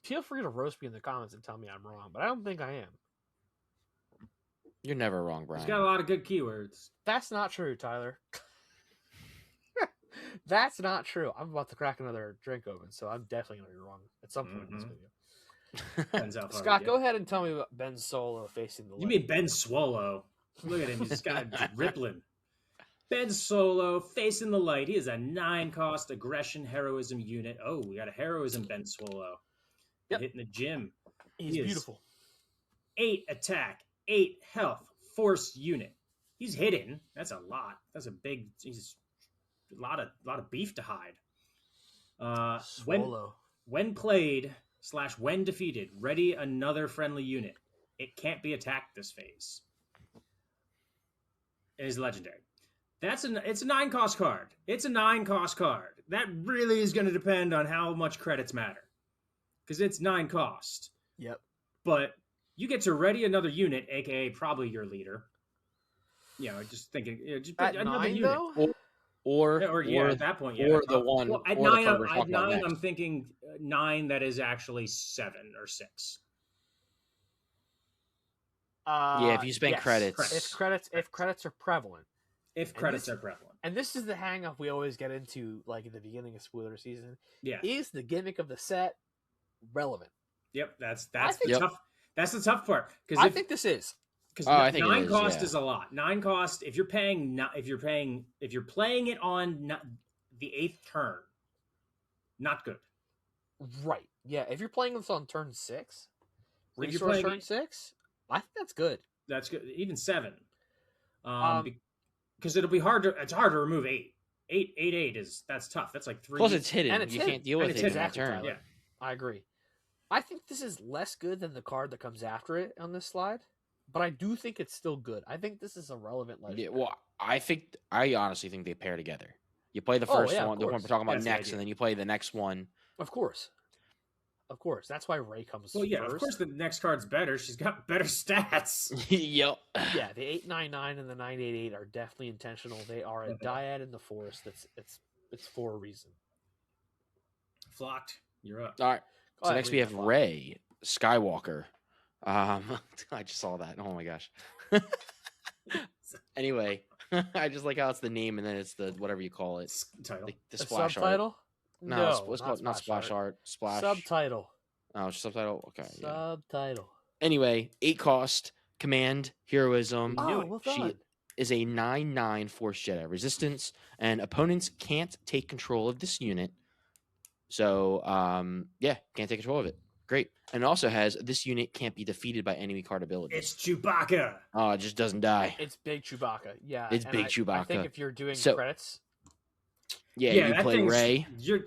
Speaker 1: Feel free to roast me in the comments and tell me I'm wrong, but I don't think I am.
Speaker 3: You're never wrong, Brian.
Speaker 2: He's got a lot of good keywords.
Speaker 1: That's not true, Tyler. That's not true. I'm about to crack another drink open, so I'm definitely going to be wrong at some point in this video. Scott, go ahead and tell me about Ben Solo facing the light.
Speaker 2: You mean Ben Swallow? Look at him. He's got rippling. Ben Solo facing the light. He is a 9-cost aggression heroism unit. Oh, we got a heroism Ben Swallow. Yep. Hitting the gym.
Speaker 1: He's beautiful.
Speaker 2: 8 attack, 8 health, force unit. He's hidden. That's a lot. That's a big. He's a lot of beef to hide. When played / when defeated, ready another friendly unit. It can't be attacked this phase. It is legendary. It's a 9-cost card. It's a 9-cost card. That really is going to depend on how much credits matter, because it's 9 cost.
Speaker 1: Yep.
Speaker 2: But you get to ready another unit, aka probably your leader. Just thinking, just
Speaker 1: at
Speaker 2: another
Speaker 1: 9,
Speaker 2: unit.
Speaker 1: Though?
Speaker 2: Or at that point,
Speaker 3: or the one.
Speaker 2: Well, at
Speaker 3: or
Speaker 2: 9,
Speaker 3: the card
Speaker 2: I'm thinking 9 that is actually 7 or 6.
Speaker 3: Yeah, if you spend
Speaker 1: yes.
Speaker 3: credits.
Speaker 1: If credits are prevalent.
Speaker 2: If credits are prevalent.
Speaker 1: And this is the hang up we always get into, like at the beginning of spoiler season.
Speaker 2: Yeah.
Speaker 1: Is the gimmick of the set relevant?
Speaker 2: Yep, that's
Speaker 1: think-
Speaker 2: the tough. That's the tough part because
Speaker 1: I think this is.
Speaker 2: because
Speaker 3: I think it
Speaker 2: 9
Speaker 3: is,
Speaker 2: cost
Speaker 3: yeah.
Speaker 2: is a lot. 9 cost if you're playing it on the 8th turn, not good.
Speaker 1: Right. Yeah. If you're playing this on turn 6,
Speaker 2: If you're
Speaker 1: resource
Speaker 2: playing
Speaker 1: turn
Speaker 2: it-
Speaker 1: 6, I think that's good.
Speaker 2: That's good. Even 7,
Speaker 1: Um,
Speaker 2: because it'll be hard to. It's hard to remove 8. 8 is that's tough. That's like 3.
Speaker 3: Plus, it's hidden.
Speaker 1: And it's
Speaker 3: you
Speaker 1: hidden.
Speaker 3: can't deal
Speaker 2: And
Speaker 3: with
Speaker 2: it's
Speaker 3: it in
Speaker 2: hidden.
Speaker 3: that
Speaker 1: Exactly,
Speaker 3: turn.
Speaker 1: Tyler.
Speaker 2: Yeah.
Speaker 1: I agree. I think this is less good than the card that comes after it on this slide, but I do think it's still good. I think this is a relevant
Speaker 3: Yeah,
Speaker 1: legendary.
Speaker 3: well, I honestly think they pair together. You play the
Speaker 1: Oh,
Speaker 3: first
Speaker 1: yeah, of
Speaker 3: one, the one
Speaker 1: course.
Speaker 3: we're talking about
Speaker 2: That's the
Speaker 3: next,
Speaker 2: idea.
Speaker 3: and then you play the next one.
Speaker 1: Of course. Of course. That's why Ray comes
Speaker 2: Well, yeah,
Speaker 1: first.
Speaker 2: of course the next card's better. She's got better stats.
Speaker 3: Yep.
Speaker 1: Yeah, the 899 and the 988 are definitely intentional. They are a dyad in the forest. It's for a reason.
Speaker 2: Flocked. You're up.
Speaker 3: All right.
Speaker 1: Go
Speaker 3: So
Speaker 1: ahead,
Speaker 3: next we
Speaker 1: read
Speaker 3: have
Speaker 1: that, Flock.
Speaker 3: Ray Skywalker. I just saw that. Oh my gosh. Anyway, I just like how it's the name and then it's the whatever you call it,
Speaker 2: Title.
Speaker 3: the
Speaker 1: The
Speaker 3: splash art.
Speaker 1: subtitle?
Speaker 3: No, it's called not splash art. Splash.
Speaker 1: Subtitle.
Speaker 3: Oh, it's subtitle. Okay. Yeah.
Speaker 1: Subtitle.
Speaker 3: Anyway, 8 cost, command, heroism.
Speaker 2: knew
Speaker 1: Oh,
Speaker 2: it.
Speaker 1: well
Speaker 3: She
Speaker 1: done.
Speaker 3: is a 9/9 Force Jedi resistance, and opponents can't take control of this unit. So, yeah, can't take control of it. Great. And it also has this unit can't be defeated by enemy card abilities.
Speaker 2: It's Chewbacca.
Speaker 3: Oh, it just doesn't die.
Speaker 1: It's Big Chewbacca. Yeah.
Speaker 3: It's
Speaker 1: and
Speaker 3: Big
Speaker 1: I
Speaker 3: Chewbacca.
Speaker 1: think if you're doing
Speaker 3: So-
Speaker 1: credits,
Speaker 3: Yeah, you
Speaker 2: that
Speaker 3: play
Speaker 2: thing's-
Speaker 3: Ray.
Speaker 2: You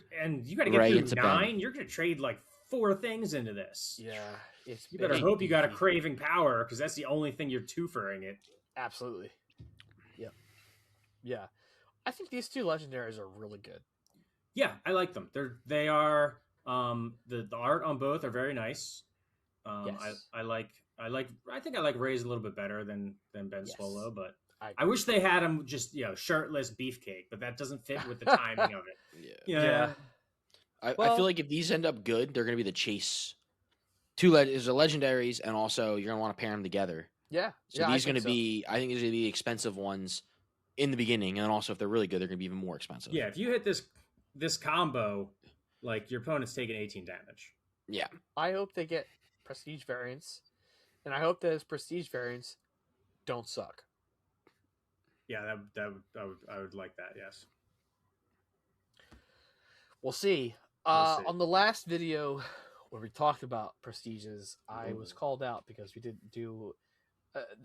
Speaker 2: got to get
Speaker 3: Ray
Speaker 2: through
Speaker 3: into Ben.
Speaker 2: 9. You're gonna trade like 4 things into this.
Speaker 1: yeah, it's
Speaker 2: You better
Speaker 1: big,
Speaker 2: hope you got a
Speaker 1: beefy.
Speaker 2: craving power because that's the only thing you're two-fering it.
Speaker 1: Absolutely. Yep. Yeah. I think these two legendaries are really good.
Speaker 2: Yeah, I like them. They are the art on both are very nice.
Speaker 1: Yes.
Speaker 2: I think I like Ray's a little bit better than Ben
Speaker 1: Yes.
Speaker 2: Swallow, but
Speaker 1: I
Speaker 2: I wish they had him just shirtless beefcake, but that doesn't fit with the timing of it.
Speaker 3: Yeah.
Speaker 2: Yeah.
Speaker 3: I
Speaker 1: Well-
Speaker 3: feel like if these end up good, they're going to be the chase. There's the legendaries, and also you're going to want to pair them together.
Speaker 1: Yeah.
Speaker 3: So
Speaker 1: yeah,
Speaker 3: these
Speaker 1: I
Speaker 3: going
Speaker 1: think
Speaker 3: to be, I think these are going to be the expensive ones in the beginning, and then also if they're really good, they're going to be even more expensive.
Speaker 2: Yeah, if you hit this combo, like your opponent's taking 18 damage.
Speaker 1: I hope they get prestige variants, and I hope those prestige variants don't suck.
Speaker 2: Yeah, I would like that. Yes.
Speaker 1: We'll see.
Speaker 2: We'll see.
Speaker 1: On the last video where we talked about prestiges, I was
Speaker 2: Ooh.
Speaker 1: called out because we didn't do.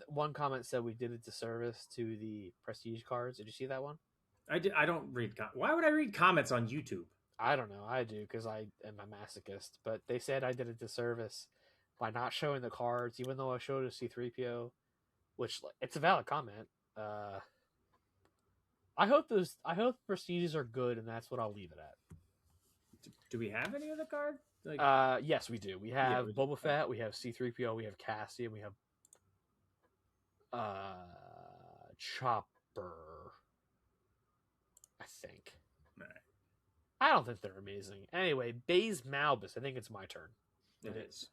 Speaker 1: One comment said we did a disservice to the prestige cards. Did you see that one?
Speaker 2: I don't read. Why would I read comments on YouTube?
Speaker 1: I don't know. I do because I am a masochist. But they said I did a disservice by not showing the cards, even though I showed a C-3PO, which it's a valid comment. I hope prestiges are good, and that's what I'll leave it at.
Speaker 2: Do we have any other card? Like,
Speaker 1: Yes, we do. We have
Speaker 2: we do.
Speaker 1: Boba Fett, we have C-3PO, we have Cassie, and we have Chopper. I think.
Speaker 2: Right.
Speaker 1: I don't think they're amazing. Anyway, Baze Malbus. I think it's my turn.
Speaker 2: it is.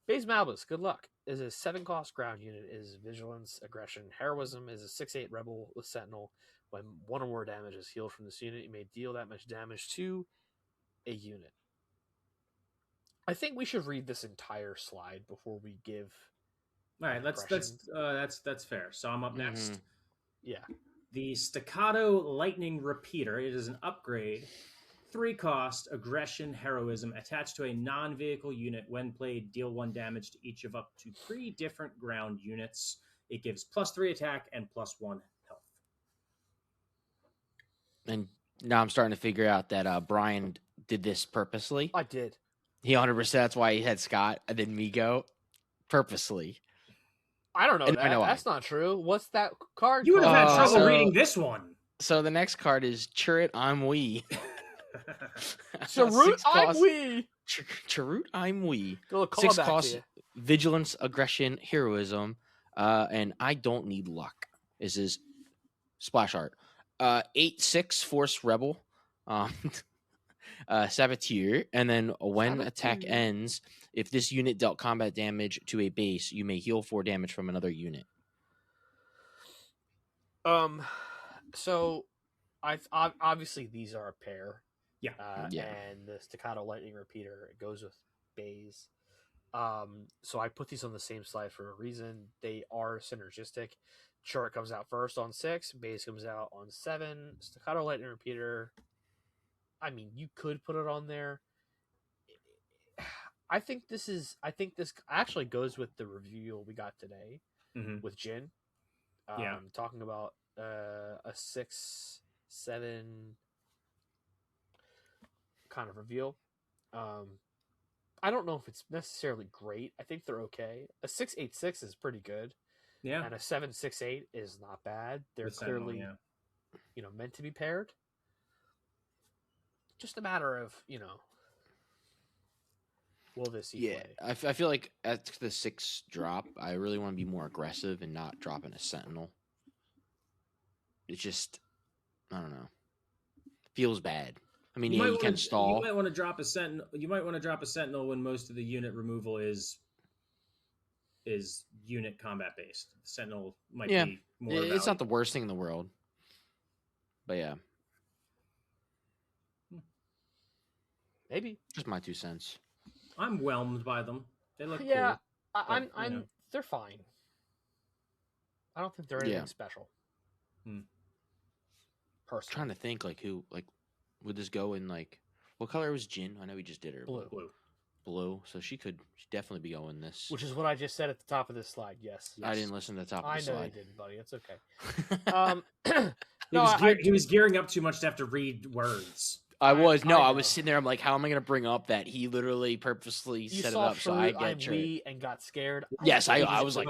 Speaker 1: Baze Malbus, good luck. Is a 7-cost ground unit. Is vigilance, aggression, heroism. Is a 6/8 rebel with sentinel. When 1 or more damage is healed from this unit, you may deal that much damage to a unit. I think we should read this entire slide before we give.
Speaker 2: All right, that's fair. So I'm up next.
Speaker 3: Mhm.
Speaker 1: Yeah.
Speaker 2: The Staccato Lightning Repeater. It is an upgrade. 3-cost aggression heroism attached to a non-vehicle unit. When played, deal 1 damage to each of up to 3 different ground units. It gives +3 attack and +1 health.
Speaker 3: And now I'm starting to figure out that Brian did this purposely.
Speaker 1: I did.
Speaker 3: He 100%. That's why he had Scott and then me go purposely.
Speaker 1: I don't know
Speaker 3: And
Speaker 1: that.
Speaker 3: I know why.
Speaker 1: That's not true. What's that card?
Speaker 2: You would have had
Speaker 1: called?
Speaker 2: trouble
Speaker 3: so-
Speaker 2: reading this one.
Speaker 3: So the next card is Chirrut I'm Wee.
Speaker 1: Sarut,
Speaker 3: 6
Speaker 1: I'm
Speaker 3: cost-
Speaker 1: we.
Speaker 3: Chirrut I'm Wee.
Speaker 1: Go
Speaker 3: 6
Speaker 1: call back to
Speaker 3: cost
Speaker 1: you.
Speaker 3: vigilance, aggression, heroism, and I don't need luck. Is his splash art. 8/6 force rebel, saboteur, and then when attack
Speaker 1: Saboteur.
Speaker 3: ends, If this unit dealt combat damage to a base, you may heal 4 damage from another unit.
Speaker 1: So obviously these are a pair.
Speaker 2: Yeah.
Speaker 3: Yeah.
Speaker 1: And the staccato lightning repeater, it goes with bays. So I put these on the same slide for a reason. They are synergistic. Sure, it comes out first on 6, bays comes out on 7, staccato lightning repeater. I mean, you could put it on there. I think this actually goes with the review we got today with Jin.
Speaker 2: Yeah.
Speaker 1: Talking about a 6-7 kind of reveal. I don't know if it's necessarily great. I think they're okay. A 6-8-6 is pretty good.
Speaker 2: Yeah.
Speaker 1: And a 7-6-8 is not bad. They're
Speaker 2: With Sentinel,
Speaker 1: clearly, meant to be paired. Just a matter of, will this see play?
Speaker 3: I feel like at the 6 drop, I really want to be more aggressive and not dropping a Sentinel. It's just, I don't know. Feels bad. I mean, you can stall.
Speaker 2: You might want to drop a Sentinel. You might want to drop a Sentinel when most of the unit removal is unit combat based. Sentinel might be more.
Speaker 3: It's not the worst thing in the world, but yeah,
Speaker 1: maybe
Speaker 3: just my 2 cents.
Speaker 2: I'm whelmed by them. They look
Speaker 1: cool.
Speaker 2: I'm
Speaker 1: they're fine. I don't think they're anything special. Personally,
Speaker 3: I'm trying to think who would this go in what color was Jin? I know we just did her blue, so she could definitely be going this.
Speaker 1: Which is what I just said at the top of this slide. Yes.
Speaker 3: I didn't listen to the top of the slide.
Speaker 1: I know you didn't, buddy. It's okay.
Speaker 2: He was gearing up too much to have to read words.
Speaker 3: I was sitting there. I'm like, how am I going to bring up that he literally purposely set it up so I get you
Speaker 1: and got scared?
Speaker 3: Yes, I was like,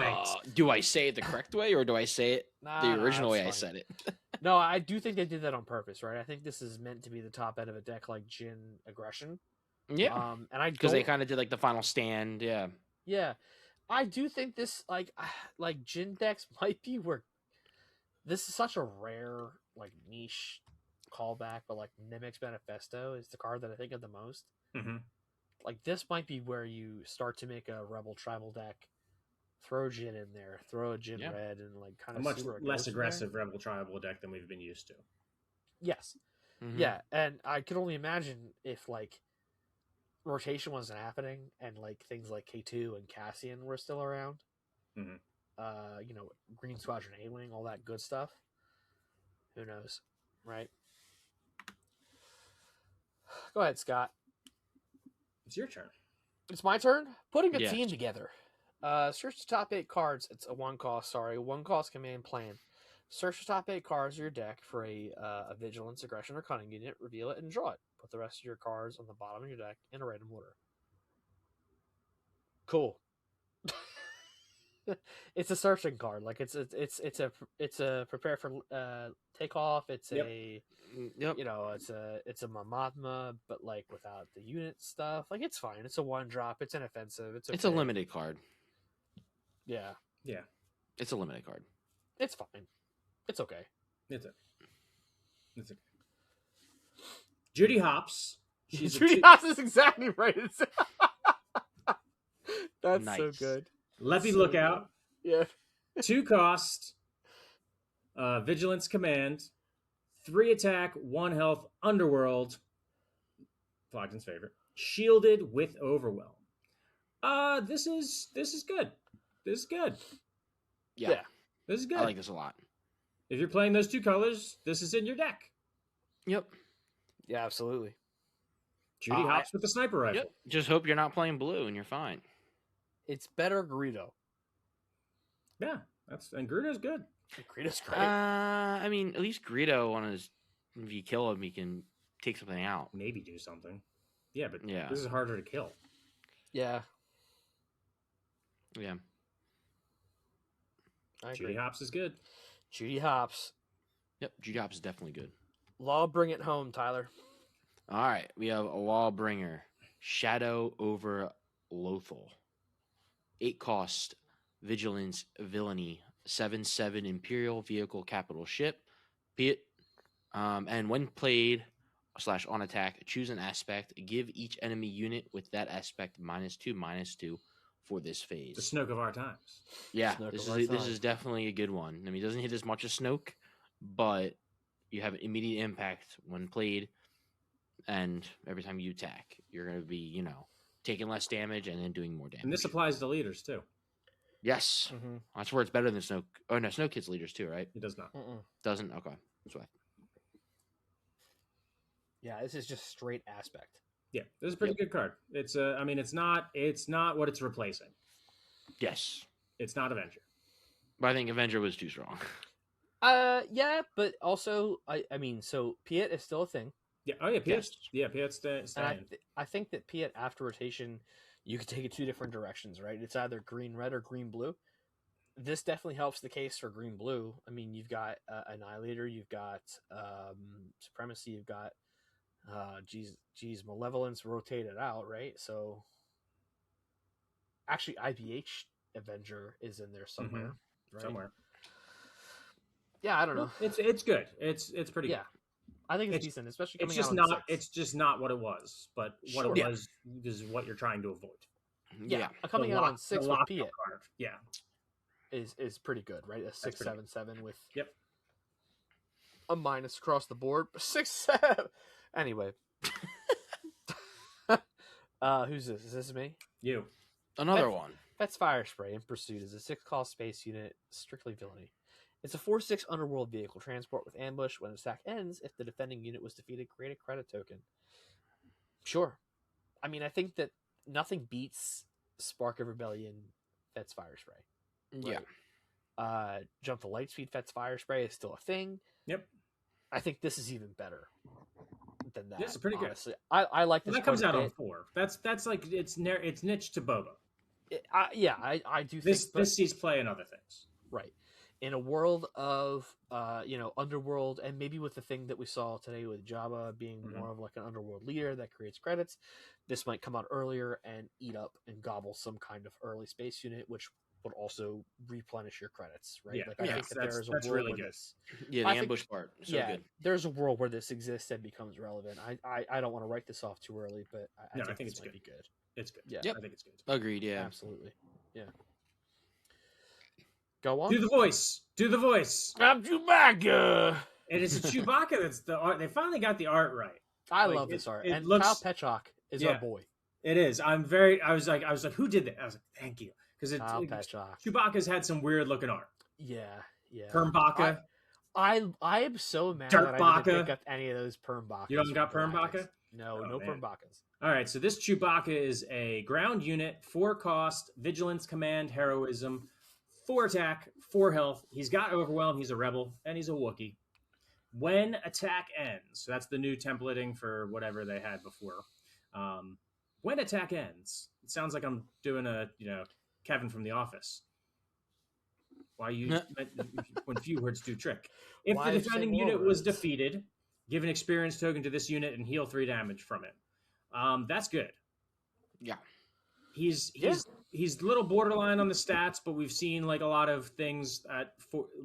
Speaker 3: do I say it the correct way or do I say it the original way I said it?
Speaker 1: No, I do think they did that on purpose, right? I think this is meant to be the top end of a deck like Jin Aggression.
Speaker 3: Yeah, and because they kind of did the final stand.
Speaker 1: Yeah, I do think this like Jin decks might be where this is such a rare niche callback, but Nimic's Manifesto is the card that I think of the most. This might be where you start to make a Rebel Tribal deck, throw Jin in there, throw a Jin red, and kind of
Speaker 2: a much less aggressive Rebel Tribal deck than we've been used to.
Speaker 1: Yes, yeah, and I could only imagine if rotation wasn't happening and things like K2 and Cassian were still around. Green Squadron A-Wing, all that good stuff. Who knows, right? Go ahead, Scott.
Speaker 2: It's your turn.
Speaker 1: It's my turn. Putting a team together. Search the top 8 cards. It's a 1-cost command plan. Search the top 8 cards of your deck for a Vigilance, Aggression, or Cunning unit. Reveal it and draw it. Put the rest of your cards on the bottom of your deck in a random order. Cool. It's a searching card. It's a prepare for takeoff. It's a it's a Mamatma, but without the unit stuff. It's fine. It's a 1-drop. It's inoffensive. It's okay.
Speaker 3: It's a limited card.
Speaker 1: Yeah.
Speaker 3: It's a limited card.
Speaker 1: It's fine. It's okay.
Speaker 2: It's okay. Judy Hopps.
Speaker 1: Judy Hopps is exactly right. That's
Speaker 3: nice.
Speaker 1: So good.
Speaker 2: Lefty Lookout.
Speaker 1: Yeah.
Speaker 2: 2-cost. Vigilance Command. 3 attack, 1 health. Underworld. Flogden's favorite. Shielded with Overwhelm. This is good. This is good.
Speaker 3: Yeah.
Speaker 2: This is good.
Speaker 3: I like this a lot.
Speaker 2: If you're playing those 2 colors, this is in your deck.
Speaker 3: Yep.
Speaker 1: Yeah, absolutely.
Speaker 2: Judy Hopps with the sniper rifle.
Speaker 3: Yep. Just hope you're not playing blue and you're fine.
Speaker 1: It's better Greedo.
Speaker 2: Yeah, and Greedo's good.
Speaker 1: Greedo's great.
Speaker 3: I mean, at least Greedo if you kill him, he can take something out.
Speaker 2: Maybe do something. Yeah, but this is harder to kill.
Speaker 1: Yeah.
Speaker 3: Yeah.
Speaker 2: Judy Hopps is good.
Speaker 1: Judy Hopps.
Speaker 3: Yep, Judy Hopps is definitely good.
Speaker 1: Law, bring it home, Tyler.
Speaker 3: All right, we have a Lawbringer. Shadow over Lothal. 8-cost Vigilance Villainy. 7/7 Imperial Vehicle Capital Ship. And when played, on attack, choose an aspect, give each enemy unit with that aspect -2/-2 for this phase.
Speaker 2: The Snoke of our times.
Speaker 3: Yeah,
Speaker 1: Snoke
Speaker 3: this
Speaker 1: of
Speaker 3: is
Speaker 1: our
Speaker 3: this
Speaker 1: time.
Speaker 3: is definitely a good one. I mean, it doesn't hit as much as Snoke, but you have an immediate impact when played, and every time you attack, you're going to be, taking less damage and then doing more damage.
Speaker 2: And this applies to leaders too.
Speaker 3: Yes,
Speaker 1: Mm-hmm.
Speaker 3: that's where it's better than Snoke. Oh no, Snoke hits leaders too, right?
Speaker 2: It does not.
Speaker 3: Doesn't? Okay, that's why.
Speaker 1: Yeah, this is just straight aspect.
Speaker 2: Yeah, this is a pretty good card. It's I mean, it's not what it's replacing.
Speaker 3: Yes,
Speaker 2: It's not Avenger.
Speaker 3: but I think Avenger was too strong.
Speaker 1: Yeah, but also, I mean, so Piet is still a thing.
Speaker 2: Yeah. Oh yeah,
Speaker 3: Yes.
Speaker 2: Piet's staying.
Speaker 1: And I think that Piet after rotation, you could take it two different directions, right? It's either green red or green blue. This definitely helps the case for green blue. I mean, you've got Annihilator, you've got Supremacy, you've got Malevolence rotated out, right? So actually, IBH Avenger is in there somewhere, right?
Speaker 2: Somewhere.
Speaker 1: Yeah, I don't know.
Speaker 2: It's good. It's pretty
Speaker 1: Yeah,
Speaker 2: good.
Speaker 1: I think it's decent, especially coming
Speaker 2: It's just
Speaker 1: out
Speaker 2: not.
Speaker 1: on 6.
Speaker 2: It's just not what it was. But what
Speaker 1: Sure.
Speaker 2: it
Speaker 1: Yeah.
Speaker 2: was is what you're trying to avoid.
Speaker 1: Yeah, coming out on 6 with Piet
Speaker 2: card. Yeah.
Speaker 1: is pretty good, right? A 6/7/7 with
Speaker 2: Yep.
Speaker 1: a minus across the board. 6/7. Anyway, who's this? Is this me?
Speaker 2: You.
Speaker 3: Another one.
Speaker 1: That's Fire Spray in Pursuit is a 6-cost space unit, strictly villainy. It's a 4/6 underworld vehicle transport with ambush. When attack ends, if the defending unit was defeated, create a credit token. Sure. I mean, I think that nothing beats Spark of Rebellion, Fet's Fire Spray.
Speaker 3: Yeah.
Speaker 1: Jump to Lightspeed, Fet's Fire Spray is still a thing.
Speaker 2: Yep.
Speaker 1: I think this is even better than that.
Speaker 2: This is pretty
Speaker 1: honestly. Good. I like this.
Speaker 2: That comes
Speaker 1: quite a
Speaker 2: out on
Speaker 1: bit.
Speaker 2: 4. That's like it's niche to Boba.
Speaker 1: I do
Speaker 2: This
Speaker 1: think
Speaker 2: sees play in other things.
Speaker 1: right in a world of underworld, and maybe with the thing that we saw today with Jabba being more of like an underworld leader that creates credits, this might come out earlier and eat up and gobble some kind of early space unit, which would also replenish your credits, right?
Speaker 2: Yeah.
Speaker 1: Like I think that there's a world
Speaker 2: really
Speaker 1: where
Speaker 2: good.
Speaker 1: this,
Speaker 3: Yeah, the ambush part. So good.
Speaker 1: there's a world where this exists and becomes relevant. I don't want to write this off too early, but I think it's might be good.
Speaker 2: It's good.
Speaker 1: Yeah.
Speaker 3: Yep.
Speaker 2: I think it's good.
Speaker 3: Agreed, yeah.
Speaker 1: Absolutely. Yeah. Go on.
Speaker 2: Do the voice.
Speaker 1: I'm Chewbacca.
Speaker 2: And it's a Chewbacca that's the art. They finally got the art right.
Speaker 1: I
Speaker 2: Like,
Speaker 1: love this art.
Speaker 2: it
Speaker 1: And
Speaker 2: looks-
Speaker 1: Kyle Petchock is our boy.
Speaker 2: It is. I was like, who did that? I was like, thank you. Because
Speaker 1: Kyle Petchock.
Speaker 2: Chewbacca's had some weird looking art.
Speaker 1: Yeah.
Speaker 2: Permbaka.
Speaker 1: I'm so mad
Speaker 2: Dirt
Speaker 1: that I didn't
Speaker 2: Baka.
Speaker 1: pick up any of those Permbakas.
Speaker 2: You haven't got
Speaker 1: from Galactics.
Speaker 2: Permbaka?
Speaker 1: No,
Speaker 2: Oh,
Speaker 1: no
Speaker 2: man.
Speaker 1: Permbakas.
Speaker 2: All right, so this Chewbacca is a ground unit, 4 cost, vigilance, command, heroism, 4 attack, 4 health. He's got overwhelm. He's a rebel, and he's a Wookiee. When attack ends, so that's the new templating for whatever they had before. When attack ends, it sounds like I'm doing a Kevin from The Office. Why you when few words do trick? If
Speaker 1: Why
Speaker 2: the
Speaker 1: say
Speaker 2: defending
Speaker 1: more
Speaker 2: unit was
Speaker 1: words?
Speaker 2: defeated, give an experience token to this unit and heal 3 damage from it. That's good.
Speaker 3: Yeah.
Speaker 2: He's a little borderline on the stats, but we've seen like a lot of things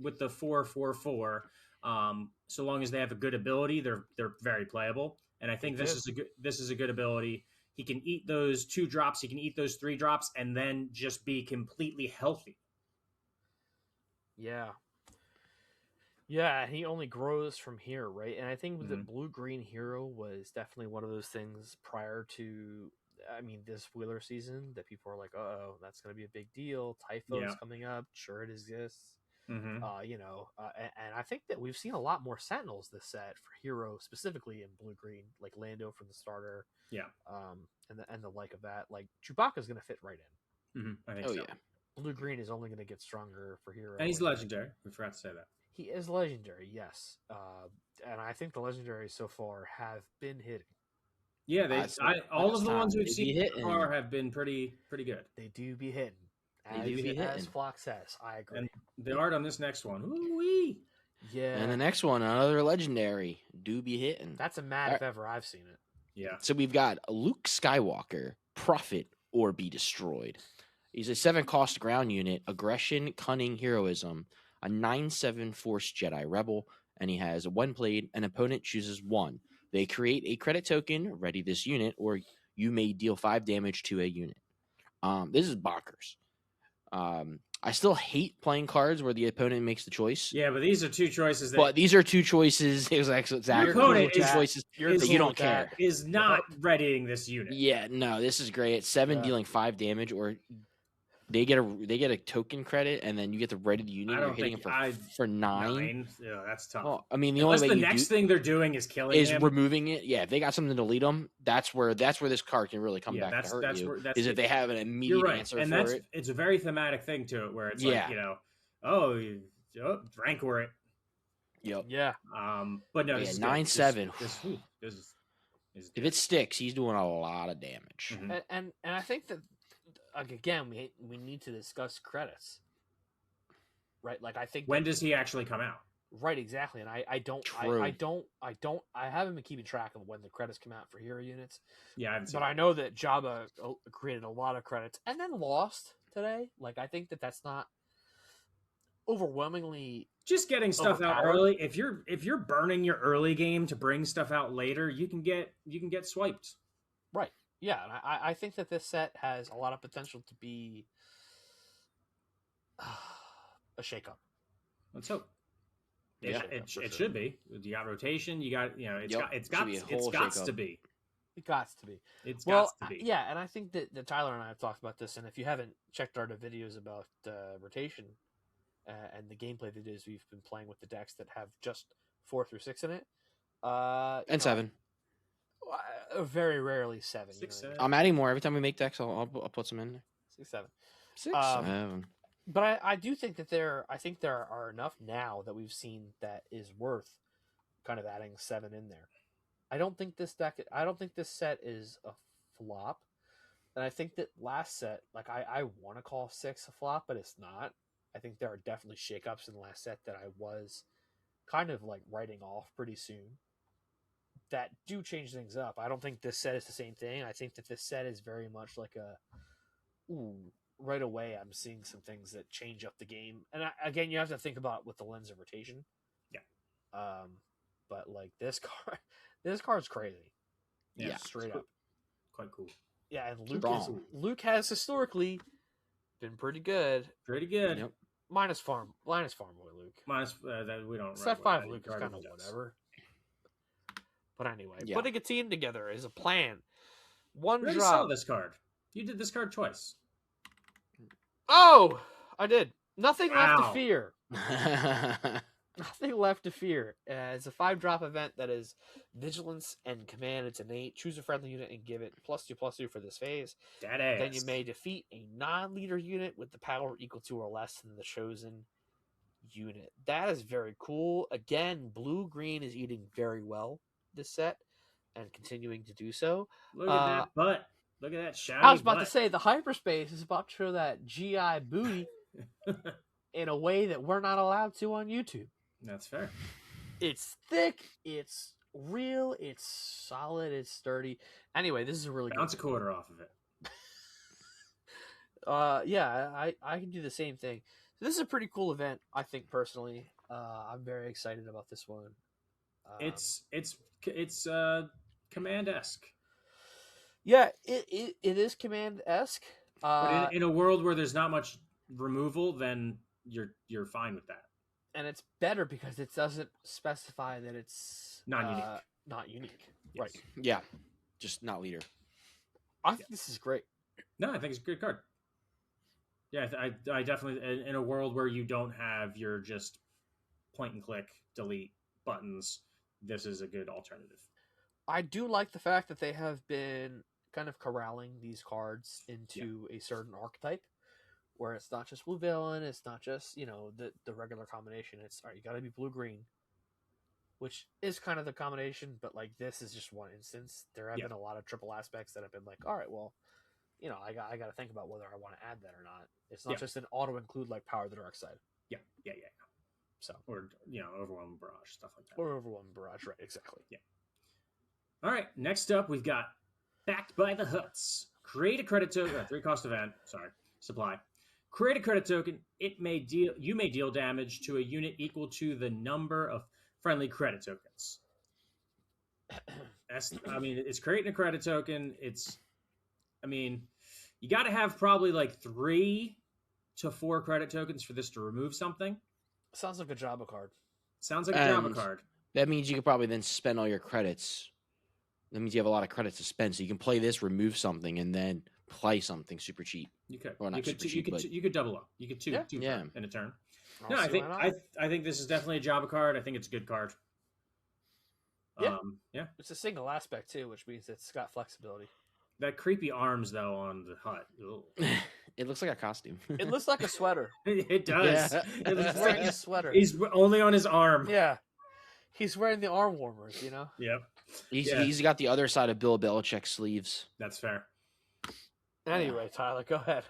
Speaker 2: with the 4/4/4. So long as they have a good ability, they're very playable. And I think this is a good ability. He can eat those 2 drops. He can eat those 3 drops, and then just be completely healthy.
Speaker 1: Yeah. Yeah, he only grows from here, right? And I think the blue-green hero was definitely one of those things prior to, this Wheeler season that people are like, uh-oh, that's going to be a big deal. Typho's coming up. Sure, it exists.
Speaker 2: Mm-hmm.
Speaker 1: And I think that we've seen a lot more Sentinels this set for hero, specifically in blue-green, like Lando from the starter.
Speaker 2: Yeah.
Speaker 1: And the like of that. Like, Chewbacca's going to fit right in.
Speaker 2: Mm-hmm. I think
Speaker 3: Oh,
Speaker 2: so.
Speaker 3: yeah.
Speaker 1: Blue-green is only going to get stronger for hero.
Speaker 2: And he's legendary. We forgot to say that.
Speaker 1: He is legendary, yes. And I think the legendaries so far have been hitting.
Speaker 2: Yeah, all of the ones we've seen so
Speaker 3: hitting.
Speaker 2: far have been pretty good.
Speaker 1: They do be hitting.
Speaker 3: Hitting.
Speaker 1: Flock says, I agree.
Speaker 2: And the art on this next one, ooh-wee.
Speaker 1: Yeah.
Speaker 3: And the next one, another legendary, do be hitting.
Speaker 1: That's a mad if ever I've seen it.
Speaker 2: Yeah.
Speaker 3: So we've got Luke Skywalker, Profit or Be Destroyed. He's a 7-cost ground unit, aggression, cunning, heroism, a 9/7 Force Jedi Rebel, and he has when played, an opponent chooses 1 They create a credit token, ready this unit, or you may deal 5 damage to a unit. This is bonkers. I still hate playing cards where the opponent makes the choice.
Speaker 2: Yeah, but these are two choices.
Speaker 3: But these are two choices. Exactly.
Speaker 2: Your opponent
Speaker 3: two
Speaker 2: is
Speaker 3: choices
Speaker 2: is
Speaker 3: that you don't care.
Speaker 2: Is not readying this unit.
Speaker 3: Yeah, no, this is great. It's 7 dealing 5 damage, or they get a token credit, and then you get the ready the unit. You're hitting them for 9.
Speaker 2: Yeah, that's tough.
Speaker 3: Well, I mean,
Speaker 2: Unless the next thing they're doing is killing him.
Speaker 3: removing it. Yeah, if they got something to lead them, that's where this card can really come back to hurt you. If they have an immediate answer
Speaker 2: and
Speaker 3: for it.
Speaker 2: It's a very thematic thing to it, where it's like, Rancor it.
Speaker 3: Yep.
Speaker 1: Yeah.
Speaker 2: But no,
Speaker 3: 9/7.
Speaker 2: This is
Speaker 3: if it sticks, he's doing a lot of damage.
Speaker 1: Mm-hmm. And I think that, again, we need to discuss credits, right? Like, I think
Speaker 2: when does he actually come out?
Speaker 1: Right, exactly. And I haven't been keeping track of when the credits come out for hero units.
Speaker 2: Yeah,
Speaker 1: but I know that Jabba created a lot of credits and then lost today. Like, I think that that's not overwhelmingly
Speaker 2: just getting stuff out early. If you're burning your early game to bring stuff out later, you can get swiped.
Speaker 1: Right. Yeah, and I think that this set has a lot of potential to be a shakeup.
Speaker 2: Let's hope. It should be. You got rotation. You got it's got to be. It's got to be.
Speaker 1: It's got to be. Yeah, and I think that Tyler and I have talked about this. And if you haven't checked our videos about rotation and the gameplay videos we've been playing with the decks that have just 4 through 6 in it,
Speaker 3: and 7.
Speaker 1: Very rarely 7.
Speaker 2: 6, 7.
Speaker 3: I'm adding more every time we make decks. I'll put some in there.
Speaker 1: 6, 7.
Speaker 3: 6, 7.
Speaker 1: But I do think that there are enough now that we've seen that is worth kind of adding 7 in there. I don't think this set is a flop. And I think that last set, like, I want to call 6 a flop, but it's not. I think there are definitely shakeups in the last set that I was kind of like writing off pretty soon that do change things up. I don't think this set is the same thing. I think that this set is very much like right away I'm seeing some things that change up the game. And again, you have to think about it with the lens of rotation.
Speaker 2: Yeah.
Speaker 1: But like this card's crazy.
Speaker 2: Yeah,
Speaker 1: straight up.
Speaker 2: Quite cool.
Speaker 1: Yeah, and Luke has historically been pretty good.
Speaker 2: Pretty good.
Speaker 3: Yep.
Speaker 1: Minus Farm Boy Luke.
Speaker 2: Minus that we don't.
Speaker 1: Set 5 Luke is kind of whatever. But anyway, putting a team together is a plan. One drop.
Speaker 2: Saw this card. You did this card twice.
Speaker 1: Oh, I did. Nothing left to fear. Nothing left to fear. It's a 5-drop event that is Vigilance and Command. It's innate. Choose a friendly unit and give it +2/+2 for this phase. Then you may defeat a non-leader unit with the power equal to or less than the chosen unit. That is very cool. Again, blue-green is eating very well this set and continuing to do so.
Speaker 2: Look at that butt. Look at that shiny
Speaker 1: I was about
Speaker 2: butt.
Speaker 1: to say, the hyperspace is about to show that GI booty in a way that we're not allowed to on YouTube.
Speaker 2: That's fair.
Speaker 1: It's thick, it's real, it's solid, it's sturdy. Anyway, this is a really
Speaker 2: bounce a quarter off of it.
Speaker 1: Yeah, I can do the same thing. So this is a pretty cool event, I think, personally. I'm very excited about this one.
Speaker 2: It's Command-esque.
Speaker 1: Yeah, it is Command-esque.
Speaker 2: But in a world where there's not much removal, then you're fine with that.
Speaker 1: And it's better because it doesn't specify that it's
Speaker 2: non-unique.
Speaker 1: Not unique.
Speaker 2: Yes.
Speaker 1: Right.
Speaker 3: Yeah. Just not leader.
Speaker 1: I think this is great.
Speaker 2: No, I think it's a good card. Yeah, I definitely, in a world where you don't have your just point and click, delete buttons, this is a good alternative.
Speaker 1: I do like the fact that they have been kind of corralling these cards into a certain archetype, where it's not just blue villain, it's not just, the regular combination. It's, all right, you got to be blue-green, which is kind of the combination, but like this is just one instance. There have been a lot of triple aspects that have been like, all right, well, I got to think about whether I want to add that or not. It's not just an auto-include like Power of the Dark Side.
Speaker 2: Yeah.
Speaker 1: So,
Speaker 2: or, Overwhelming Barrage, stuff like that.
Speaker 1: Or Overwhelming Barrage, right, exactly.
Speaker 2: Yeah. All right, next up, we've got Backed by the Huts. Create a credit token, 3-cost event, supply. Create a credit token. You may deal damage to a unit equal to the number of friendly credit tokens. It's creating a credit token. You got to have probably like 3 to 4 credit tokens for this to remove something.
Speaker 1: Sounds like a Java card.
Speaker 2: Sounds like a Java
Speaker 3: And
Speaker 2: card.
Speaker 3: that means you could probably then spend all your credits. That means you have a lot of credits to spend, so you can play this, remove something, and then play something super cheap.
Speaker 2: You could.
Speaker 3: Well, not super cheap, but
Speaker 2: You could double up. You could two
Speaker 3: Yeah.
Speaker 2: in a turn.
Speaker 1: I'll
Speaker 2: No, I
Speaker 1: see
Speaker 2: think
Speaker 1: why not.
Speaker 2: I think this is definitely a Java card. I think it's a good card.
Speaker 1: Yeah.
Speaker 2: Yeah.
Speaker 1: It's a single aspect too, which means it's got flexibility.
Speaker 2: That creepy arms though on the hut.
Speaker 3: It looks like a costume.
Speaker 1: It looks like a sweater.
Speaker 2: It does.
Speaker 3: Yeah.
Speaker 2: It looks
Speaker 1: He's wearing
Speaker 2: like
Speaker 1: a sweater.
Speaker 2: he's only on his arm.
Speaker 1: Yeah. He's wearing the arm warmers, you know?
Speaker 2: Yep.
Speaker 3: He's got the other side of Bill Belichick's sleeves.
Speaker 2: That's fair.
Speaker 1: Anyway, Tyler, go ahead.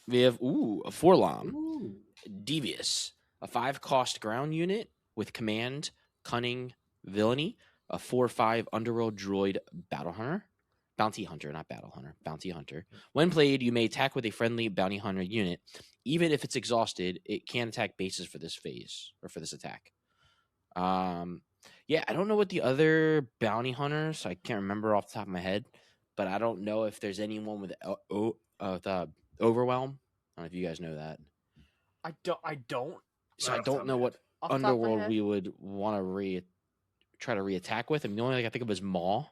Speaker 3: We have a Forlom,
Speaker 2: Ooh.
Speaker 3: Devious, a 5-cost ground unit with command, cunning, villainy, a 4/5 underworld droid bounty hunter, not battle hunter, bounty hunter. When played, you may attack with a friendly bounty hunter unit. Even if it's exhausted, it can attack bases for this phase or for this attack. Yeah, I don't know what the other bounty hunters. I can't remember off the top of my head, but I don't know if there's anyone with the overwhelm. I don't know if you guys know that.
Speaker 1: I don't.
Speaker 3: So
Speaker 2: Right
Speaker 3: I
Speaker 2: off the top
Speaker 3: don't
Speaker 2: of
Speaker 3: know
Speaker 2: my
Speaker 3: what
Speaker 1: Off the top of my
Speaker 3: underworld
Speaker 1: head?
Speaker 3: we would want to try to reattack with. I mean, the only thing I think of is Maw,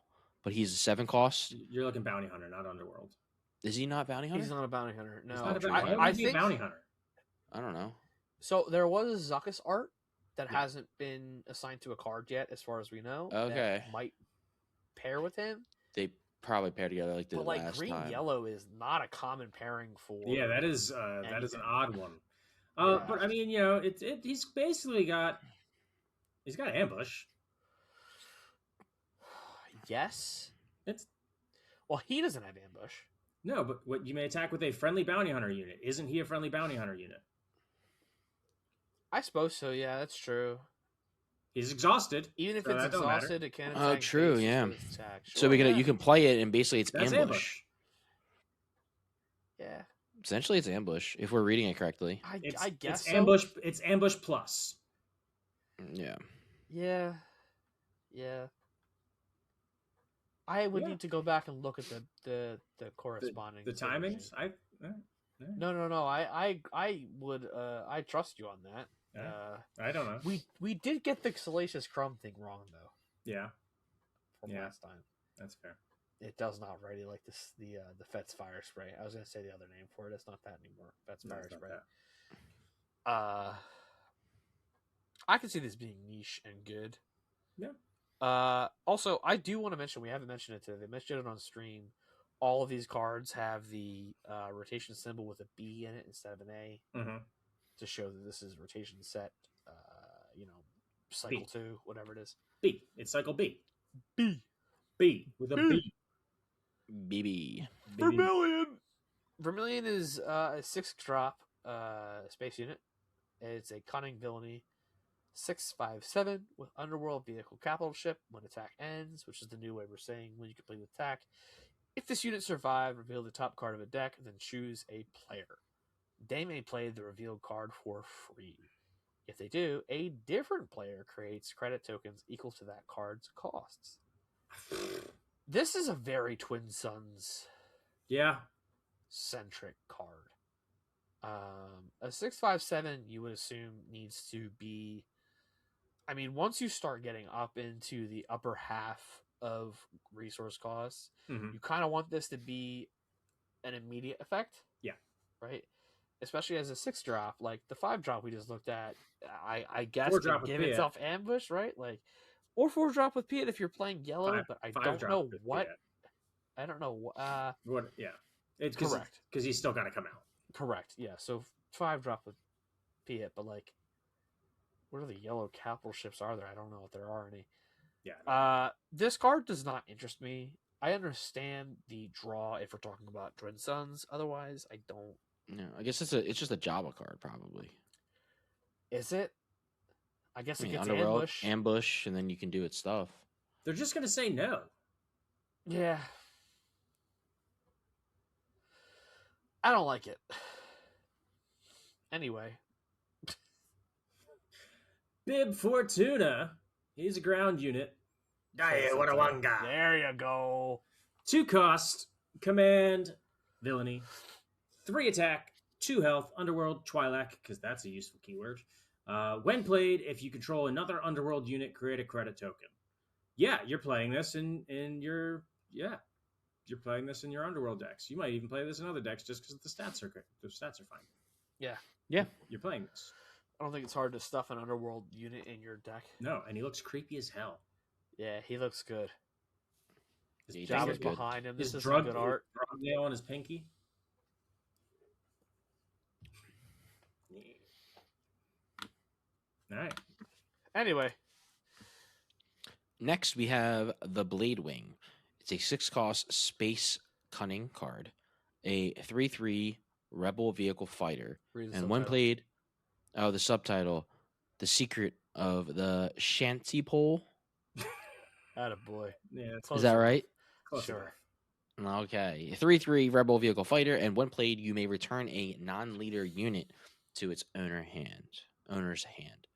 Speaker 3: but he's a 7-cost.
Speaker 2: You're looking bounty hunter, not underworld.
Speaker 3: Is he not bounty hunter?
Speaker 1: He's not a bounty hunter. No,
Speaker 2: He's not a
Speaker 3: true.
Speaker 2: bounty hunter.
Speaker 1: I
Speaker 2: Why would he be a
Speaker 1: think
Speaker 2: bounty hunter.
Speaker 3: I don't know.
Speaker 1: so. There was Zuckus art that
Speaker 2: Yeah.
Speaker 1: hasn't been assigned to a card yet, as far as we know.
Speaker 3: Okay.
Speaker 1: that might pair with him,
Speaker 3: They probably pair together like the
Speaker 1: but like
Speaker 3: last
Speaker 1: green
Speaker 3: time.
Speaker 1: yellow is not a common pairing for.
Speaker 2: Yeah, that is an
Speaker 1: anything.
Speaker 2: odd one.
Speaker 1: Yeah.
Speaker 2: But I mean, he's basically got ambush.
Speaker 1: Yes.
Speaker 2: It's
Speaker 1: Well, he doesn't have ambush.
Speaker 2: no, but what you may attack with a friendly bounty hunter unit. Isn't he a friendly bounty hunter unit?
Speaker 1: I suppose so. Yeah, that's true.
Speaker 2: He's exhausted.
Speaker 1: Even if
Speaker 2: So
Speaker 1: it's
Speaker 2: that don't matter.
Speaker 1: exhausted, it can.
Speaker 3: Oh,
Speaker 1: attack
Speaker 3: true,
Speaker 1: bases
Speaker 3: yeah.
Speaker 1: for its attack.
Speaker 3: So we
Speaker 1: Sure,
Speaker 3: you can play it, and basically it's
Speaker 2: That's
Speaker 3: ambush.
Speaker 1: Yeah,
Speaker 3: Essentially, it's ambush if we're reading it correctly.
Speaker 1: I guess
Speaker 2: it's
Speaker 1: so.
Speaker 2: ambush. It's ambush plus.
Speaker 3: Yeah.
Speaker 1: Yeah, yeah. I would
Speaker 2: Yeah.
Speaker 1: need to go back and look at the corresponding
Speaker 2: The timings.
Speaker 1: No. I would. I trust you on that.
Speaker 2: Yeah. I don't know.
Speaker 1: We did get the Salacious Crumb thing wrong though
Speaker 2: Yeah,
Speaker 1: from
Speaker 2: Yeah.
Speaker 1: last time.
Speaker 2: that's fair.
Speaker 1: It does not really like this the Fetz fire spray. I was gonna say the other name for it. It's not that anymore. Fetz
Speaker 2: No,
Speaker 1: fire
Speaker 2: it's not
Speaker 1: spray.
Speaker 2: that.
Speaker 1: I can see this being niche and good.
Speaker 2: Yeah.
Speaker 1: Also, I do want to mention, we haven't mentioned it today. They mentioned it on stream. All of these cards have the rotation symbol with a B in it instead of an A
Speaker 2: Mm-hmm.
Speaker 1: to show that this is rotation set. Cycle
Speaker 2: B.
Speaker 1: 2, whatever it is.
Speaker 2: B. It's cycle B.
Speaker 1: B.
Speaker 2: B with a B.
Speaker 3: BB.
Speaker 1: Vermilion. Vermilion is a 6-drop space unit. It's a cunning villainy. 6/5/7 with underworld vehicle capital ship when attack ends, which is the new way we're saying when you complete the attack. If this unit survived, reveal the top card of a deck, then choose a player. They may play the revealed card for free. If they do, a different player creates credit tokens equal to that card's costs. This is a very Twin Suns
Speaker 2: Yeah.
Speaker 1: centric card. A 6/5/7 you would assume needs to be. I mean, once you start getting up into the upper half of resource costs,
Speaker 2: Mm-hmm.
Speaker 1: you kind of want this to be an immediate effect.
Speaker 2: Yeah.
Speaker 1: Right? Especially as a 6-drop, like the 5-drop we just looked at, I guess
Speaker 2: 4-drop
Speaker 1: could
Speaker 2: with
Speaker 1: give
Speaker 2: Piet.
Speaker 1: itself ambush, right? Like, or 4-drop with Piet if you're playing yellow, but I don't
Speaker 2: 5-drop
Speaker 1: know
Speaker 2: with
Speaker 1: what.
Speaker 2: Piet.
Speaker 1: I don't know.
Speaker 2: What? Yeah. It's
Speaker 1: Correct.
Speaker 2: because he's still got to come out.
Speaker 1: Correct. Yeah. So 5-drop with Piet, but like, what are the yellow capital ships are there? I don't know if there are any.
Speaker 2: Yeah.
Speaker 1: This card does not interest me. I understand the draw if we're talking about Twin Suns. Otherwise, I don't.
Speaker 3: No, I guess it's just a Java card probably.
Speaker 1: Is it? I guess
Speaker 3: I
Speaker 1: it
Speaker 3: mean,
Speaker 1: gets
Speaker 3: underworld,
Speaker 1: ambush.
Speaker 3: and then you can do its stuff.
Speaker 2: They're just gonna say no.
Speaker 1: Yeah. I don't like it. Anyway,
Speaker 2: Bib Fortuna. He's a ground unit.
Speaker 1: There you go.
Speaker 2: 2 cost, command, villainy, 3 attack, 2 health, underworld, Twi'lek, because that's a useful keyword. When played, if you control another underworld unit, create a credit token. Yeah, you're playing this in your you're playing this in your underworld decks. You might even play this in other decks just because the stats are good. The stats are fine.
Speaker 1: Yeah.
Speaker 2: You're playing this.
Speaker 1: I don't think it's hard to stuff an underworld unit in your deck.
Speaker 2: No, and he looks creepy as hell.
Speaker 1: Yeah, he looks good.
Speaker 3: His
Speaker 1: Job
Speaker 3: is
Speaker 1: is
Speaker 3: good.
Speaker 1: behind him. This is
Speaker 2: drug,
Speaker 1: some good art.
Speaker 2: Drug nail on his pinky. All right.
Speaker 1: Anyway,
Speaker 3: Next, we have the Blade Wing. It's a 6-cost space cunning card, a 3/3 rebel vehicle fighter,
Speaker 1: read the
Speaker 3: and when
Speaker 1: subtitle.
Speaker 3: played, the subtitle, "The Secret of the Shanty Pole."
Speaker 1: Attaboy.
Speaker 2: Yeah, it's
Speaker 3: Is that right?
Speaker 2: close
Speaker 1: Sure.
Speaker 2: enough.
Speaker 3: Okay. 3/3 rebel vehicle fighter, and when played, you may return a non-leader unit to its owner's hand.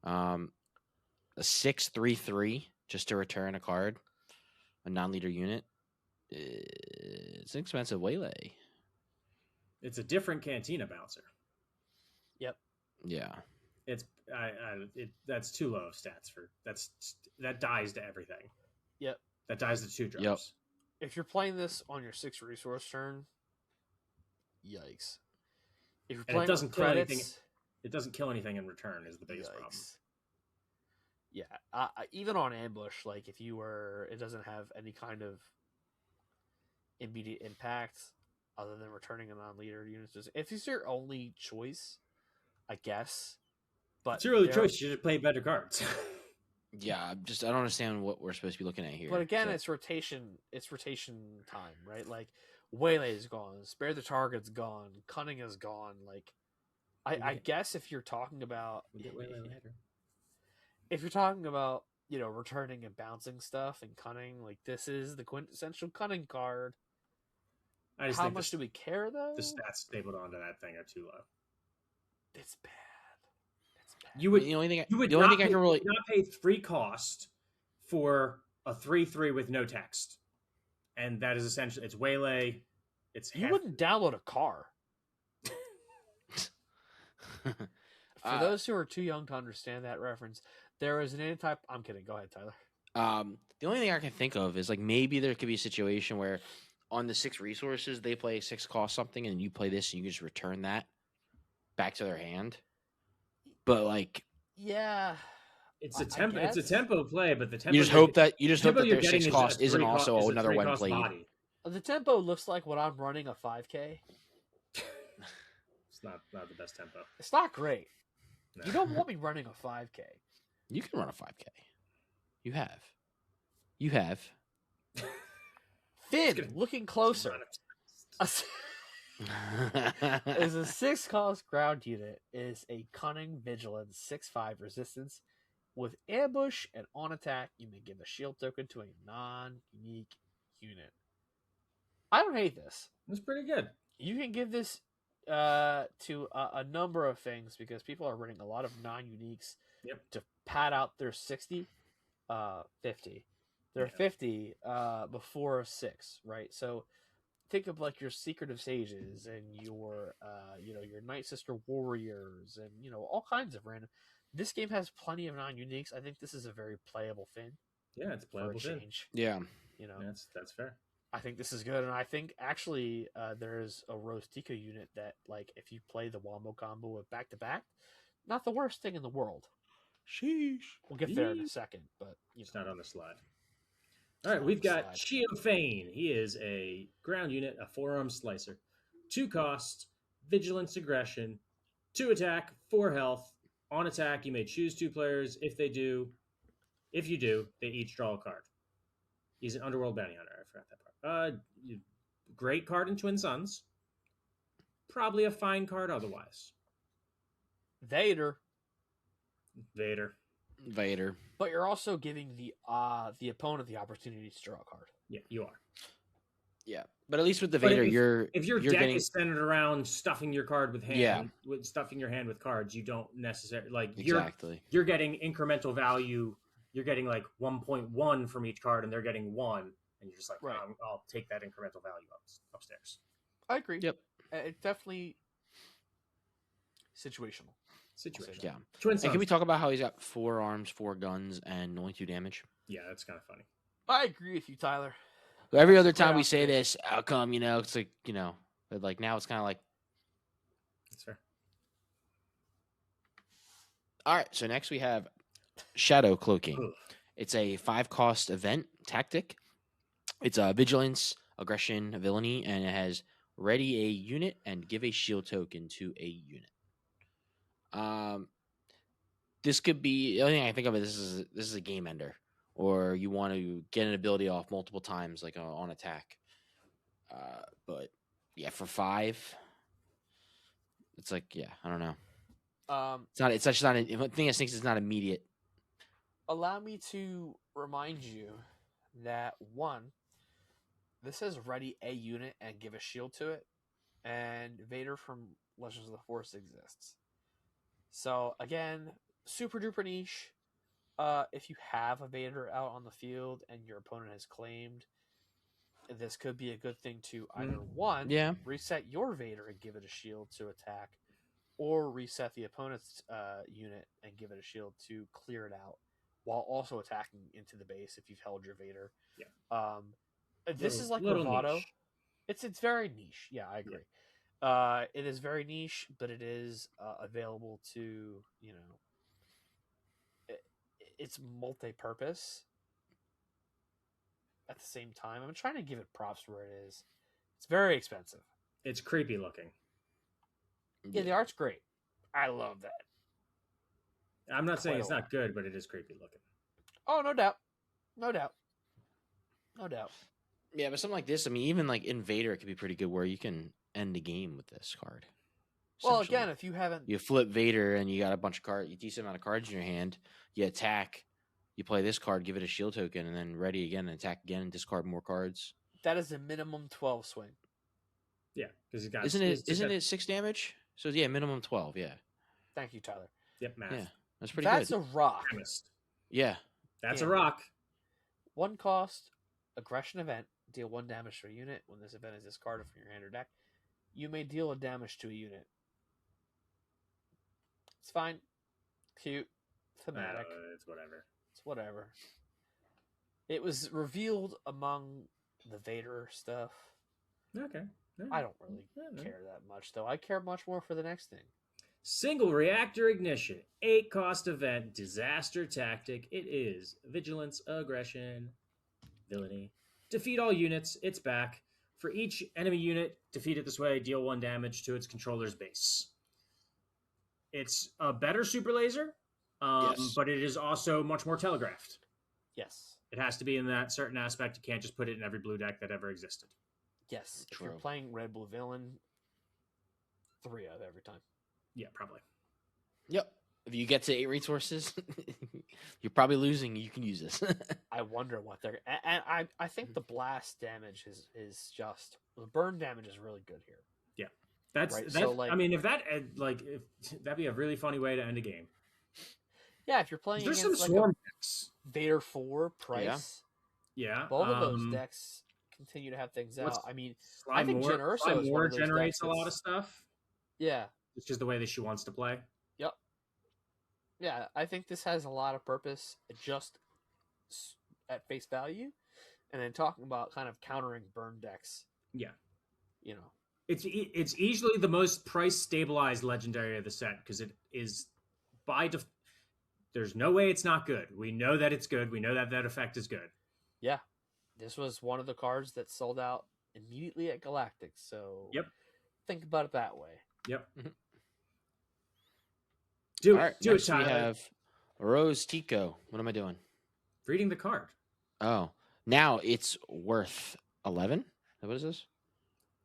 Speaker 3: A 6/3/3 just to return a card, a non-leader unit. It's an expensive waylay.
Speaker 2: It's a different Cantina bouncer.
Speaker 1: Yep.
Speaker 3: Yeah.
Speaker 2: It's that's too low of stats for that dies to everything.
Speaker 1: Yep.
Speaker 2: That dies to 2 drops.
Speaker 3: Yep.
Speaker 1: If you're playing this on your 6 resource turn, yikes. If you're
Speaker 2: And
Speaker 1: playing
Speaker 2: it doesn't
Speaker 1: with
Speaker 2: kill
Speaker 1: credits,
Speaker 2: anything. It doesn't kill anything in return. Is the biggest problem.
Speaker 1: Yeah, even on ambush, like if you were, it doesn't have any kind of immediate impact other than returning a non-leader unit. If it's your only choice, I guess. But
Speaker 2: It's your only
Speaker 1: there-
Speaker 2: choice. You should play better cards.
Speaker 3: Yeah, I don't understand what we're supposed to be looking at here.
Speaker 1: But again,
Speaker 3: So-
Speaker 1: it's rotation. It's rotation time, right? Like Waylay is gone, Spare the Target's gone, Cunning is gone. Like, I guess if you're talking about if you're talking about returning and bouncing stuff and Cunning, like this is the quintessential Cunning card.
Speaker 2: I just
Speaker 1: How
Speaker 2: think
Speaker 1: much do we care though?
Speaker 2: the stats stapled onto that thing are too low.
Speaker 1: It's bad. It's bad.
Speaker 2: You would
Speaker 3: the only thing
Speaker 2: you would
Speaker 3: the only
Speaker 2: not
Speaker 3: thing I
Speaker 2: pay,
Speaker 3: can really
Speaker 2: not pay 3 cost for a 3/3 with no text, and that is essentially it's waylay. It's
Speaker 1: You
Speaker 2: half-
Speaker 1: wouldn't download a car. For those who are too young to understand that reference, there is an anti. I'm kidding. Go ahead, Tyler.
Speaker 3: The only thing I can think of is like maybe there could be a situation where on the 6 resources they play 6 cost something and you play this and you can just return that back to their hand. But like
Speaker 1: Yeah.
Speaker 2: It's
Speaker 1: I
Speaker 2: a tempo. It's a
Speaker 1: guess.
Speaker 2: tempo play, but the tempo
Speaker 3: you just hope that
Speaker 2: tempo you're
Speaker 3: their
Speaker 2: getting
Speaker 3: 6
Speaker 2: is
Speaker 3: cost
Speaker 2: a
Speaker 3: isn't
Speaker 2: 3 co-
Speaker 3: also
Speaker 2: is a
Speaker 3: another
Speaker 2: 3
Speaker 3: when
Speaker 2: cost
Speaker 3: played.
Speaker 2: body.
Speaker 1: The tempo looks like when I'm running a 5K.
Speaker 2: It's not the best tempo.
Speaker 1: It's not great.
Speaker 2: No.
Speaker 1: You don't want me running a 5K.
Speaker 3: You can run a 5K. You have.
Speaker 1: Finn, looking closer. Is a 6 cost ground unit, is a cunning vigilance 6/5 resistance with ambush, and on attack you may give a shield token to a non-unique unit. I don't hate this.
Speaker 2: It's pretty good.
Speaker 1: You can give this to a number of things because people are running a lot of non-uniques to pad out their 60, 50. They're 50 before 6, right? So think of like your Secretive Sages and your your Night Sister Warriors and all kinds of random. This game has plenty of non-uniques. I think this is a very playable Finn.
Speaker 2: Yeah, it's
Speaker 1: For a
Speaker 2: playable.
Speaker 1: change.
Speaker 3: Yeah.
Speaker 2: That's fair.
Speaker 1: I think this is good, and I think actually there's a Rostika unit that, like, if you play the Wombo combo with back-to-back, not the worst thing in the world.
Speaker 3: Sheesh.
Speaker 1: We'll get there in a second, but
Speaker 2: It's not on the slide. All right, we've got Chio Fane. He is a ground unit, a 4-arm slicer. 2 cost, vigilance, aggression, 2 attack, 4 health. On attack, you may choose 2 players. If you do, they each draw a card. He's an Underworld Bounty Hunter. I forgot that part. Great card in Twin Suns. Probably a fine card otherwise.
Speaker 1: Vader. But you're also giving the opponent the opportunity to draw a card.
Speaker 2: Yeah, you are.
Speaker 3: Yeah, but at least with the Vader,
Speaker 2: if your deck
Speaker 3: getting...
Speaker 2: is centered around stuffing your card with hand,
Speaker 3: Yeah.
Speaker 2: with stuffing your hand with cards, you don't necessarily
Speaker 3: exactly.
Speaker 2: You're getting incremental value you're getting like 1.1 from each card, and they're getting 1, and you're just like,
Speaker 1: Right.
Speaker 2: I'll take that incremental value upstairs.
Speaker 1: I agree.
Speaker 3: Yep.
Speaker 1: It's definitely situational.
Speaker 2: Situation.
Speaker 3: Yeah.
Speaker 2: Twin
Speaker 3: And
Speaker 2: Sons.
Speaker 3: can we talk about how he's got 4 arms, 4 guns, and only 2 damage?
Speaker 2: Yeah, that's kind of funny.
Speaker 1: I agree with you, Tyler.
Speaker 3: Every other time
Speaker 1: Right
Speaker 3: we
Speaker 1: off
Speaker 3: say
Speaker 1: the bat.
Speaker 3: this, how come, it's like, but like now it's kind of like,
Speaker 2: That's fair.
Speaker 3: all right, so next we have Shadow Cloaking.
Speaker 2: Ugh.
Speaker 3: It's a 5-cost event tactic. It's vigilance, aggression, villainy, and it has ready a unit and give a shield token to a unit. This could be the only thing I think of it. This is a game ender, or you want to get an ability off multiple times, like on attack. But yeah, for 5, it's like I don't know. It's not. It's actually not. The thing I think is not immediate.
Speaker 1: Allow me to remind you that 1, this says ready a unit and give a shield to it, and Vader from Legends of the Force exists. So again, super duper niche. If you have a Vader out on the field and your opponent has claimed, this could be a good thing to either 1,
Speaker 3: Yeah.
Speaker 1: reset your Vader and give it a shield to attack, or reset the opponent's unit and give it a shield to clear it out, while also attacking into the base if you've held your Vader.
Speaker 2: Yeah.
Speaker 1: This is like
Speaker 2: little
Speaker 1: bravado.
Speaker 2: niche.
Speaker 1: It's very niche. Yeah, I agree. It is very niche, but it is available to it's multi-purpose. At the same time, I'm trying to give it props where it is. It's very expensive.
Speaker 2: It's creepy looking.
Speaker 1: Yeah, the art's great. I love that.
Speaker 2: I'm not saying
Speaker 1: Quite
Speaker 2: it's
Speaker 1: a
Speaker 2: not
Speaker 1: lot.
Speaker 2: good, but it is creepy looking.
Speaker 1: Oh, no doubt. No doubt. No doubt.
Speaker 3: Yeah, but something like this, I mean, even like Invader, it could be pretty good where you can end the game with this card.
Speaker 1: Well,
Speaker 3: essentially.
Speaker 1: again, if you haven't...
Speaker 3: You flip Vader and you got a bunch of cards, a decent amount of cards in your hand. You attack, you play this card, give it a shield token, and then ready again and attack again and discard more cards.
Speaker 1: That is a minimum 12 swing.
Speaker 2: Yeah, because he's got.
Speaker 3: Isn't it 6 damage? So yeah, minimum 12. Yeah.
Speaker 1: Thank you, Tyler.
Speaker 2: Yep, math.
Speaker 3: Yeah, that's pretty
Speaker 1: That's
Speaker 3: good.
Speaker 1: a rock.
Speaker 2: Chemist.
Speaker 3: Yeah.
Speaker 2: That's
Speaker 1: Yeah.
Speaker 2: a rock.
Speaker 1: 1 cost, aggression event, deal 1 damage to a unit. When this event is discarded from your hand or deck, you may deal a damage to a unit. It's fine. Cute. Thematic.
Speaker 2: It's whatever.
Speaker 1: It's whatever. It was revealed among the Vader stuff.
Speaker 2: Okay. Yeah.
Speaker 1: I don't really
Speaker 2: Yeah,
Speaker 1: care that much, though. I care much more for the next thing.
Speaker 2: Single reactor ignition, 8-cost event, disaster tactic. It is vigilance, aggression, villainy. Defeat all units. It's back. For each enemy unit defeated this way, deal 1 damage to its controller's base. It's a better super laser,
Speaker 3: Yes.
Speaker 2: but it is also much more telegraphed.
Speaker 1: Yes.
Speaker 2: It has to be in that certain aspect. You can't just put it in every blue deck that ever existed.
Speaker 1: Yes. If
Speaker 3: True.
Speaker 1: you're playing Red Blue Villain, 3 out of every time.
Speaker 2: Yeah, probably.
Speaker 3: Yep. If you get to 8 resources, you're probably losing. You can use this.
Speaker 1: I wonder what they're... And I think the blast damage is just... The burn damage is really good here.
Speaker 2: That's
Speaker 1: Right,
Speaker 2: that.
Speaker 1: so, like-
Speaker 2: I mean, if that'd be a really funny way to end a game.
Speaker 1: Yeah, if you're playing
Speaker 2: There's some
Speaker 1: against like
Speaker 2: swarm
Speaker 1: a
Speaker 2: decks.
Speaker 1: Vader 4 price,
Speaker 2: Yeah,
Speaker 1: both of those decks continue to have things
Speaker 2: what's-
Speaker 1: out. I mean,
Speaker 2: Sly
Speaker 1: I think
Speaker 2: Moore,
Speaker 1: Jyn Erso
Speaker 2: Sly
Speaker 1: is one
Speaker 2: Moore
Speaker 1: of those
Speaker 2: generates
Speaker 1: decks
Speaker 2: a lot of
Speaker 1: that's-
Speaker 2: stuff.
Speaker 1: yeah,
Speaker 2: It's just the way that she wants to play.
Speaker 1: yeah, I think this has a lot of purpose just at face value. And then talking about kind of countering burn decks,
Speaker 2: Yeah,
Speaker 1: It's
Speaker 2: it's easily the most price stabilized legendary of the set because it is there's no way it's not good. We know that it's good. We know that that effect is good.
Speaker 1: this was one of the cards that sold out immediately at Galactic. So
Speaker 2: Yep.
Speaker 1: think about it that way.
Speaker 2: Yep.
Speaker 3: Mhm.
Speaker 2: Do
Speaker 3: All
Speaker 2: it,
Speaker 3: right,
Speaker 2: do it,
Speaker 3: next we
Speaker 2: Tyler.
Speaker 3: have Rose Tico. What am I doing?
Speaker 2: Reading the card.
Speaker 3: Oh, now it's worth 11. What is this?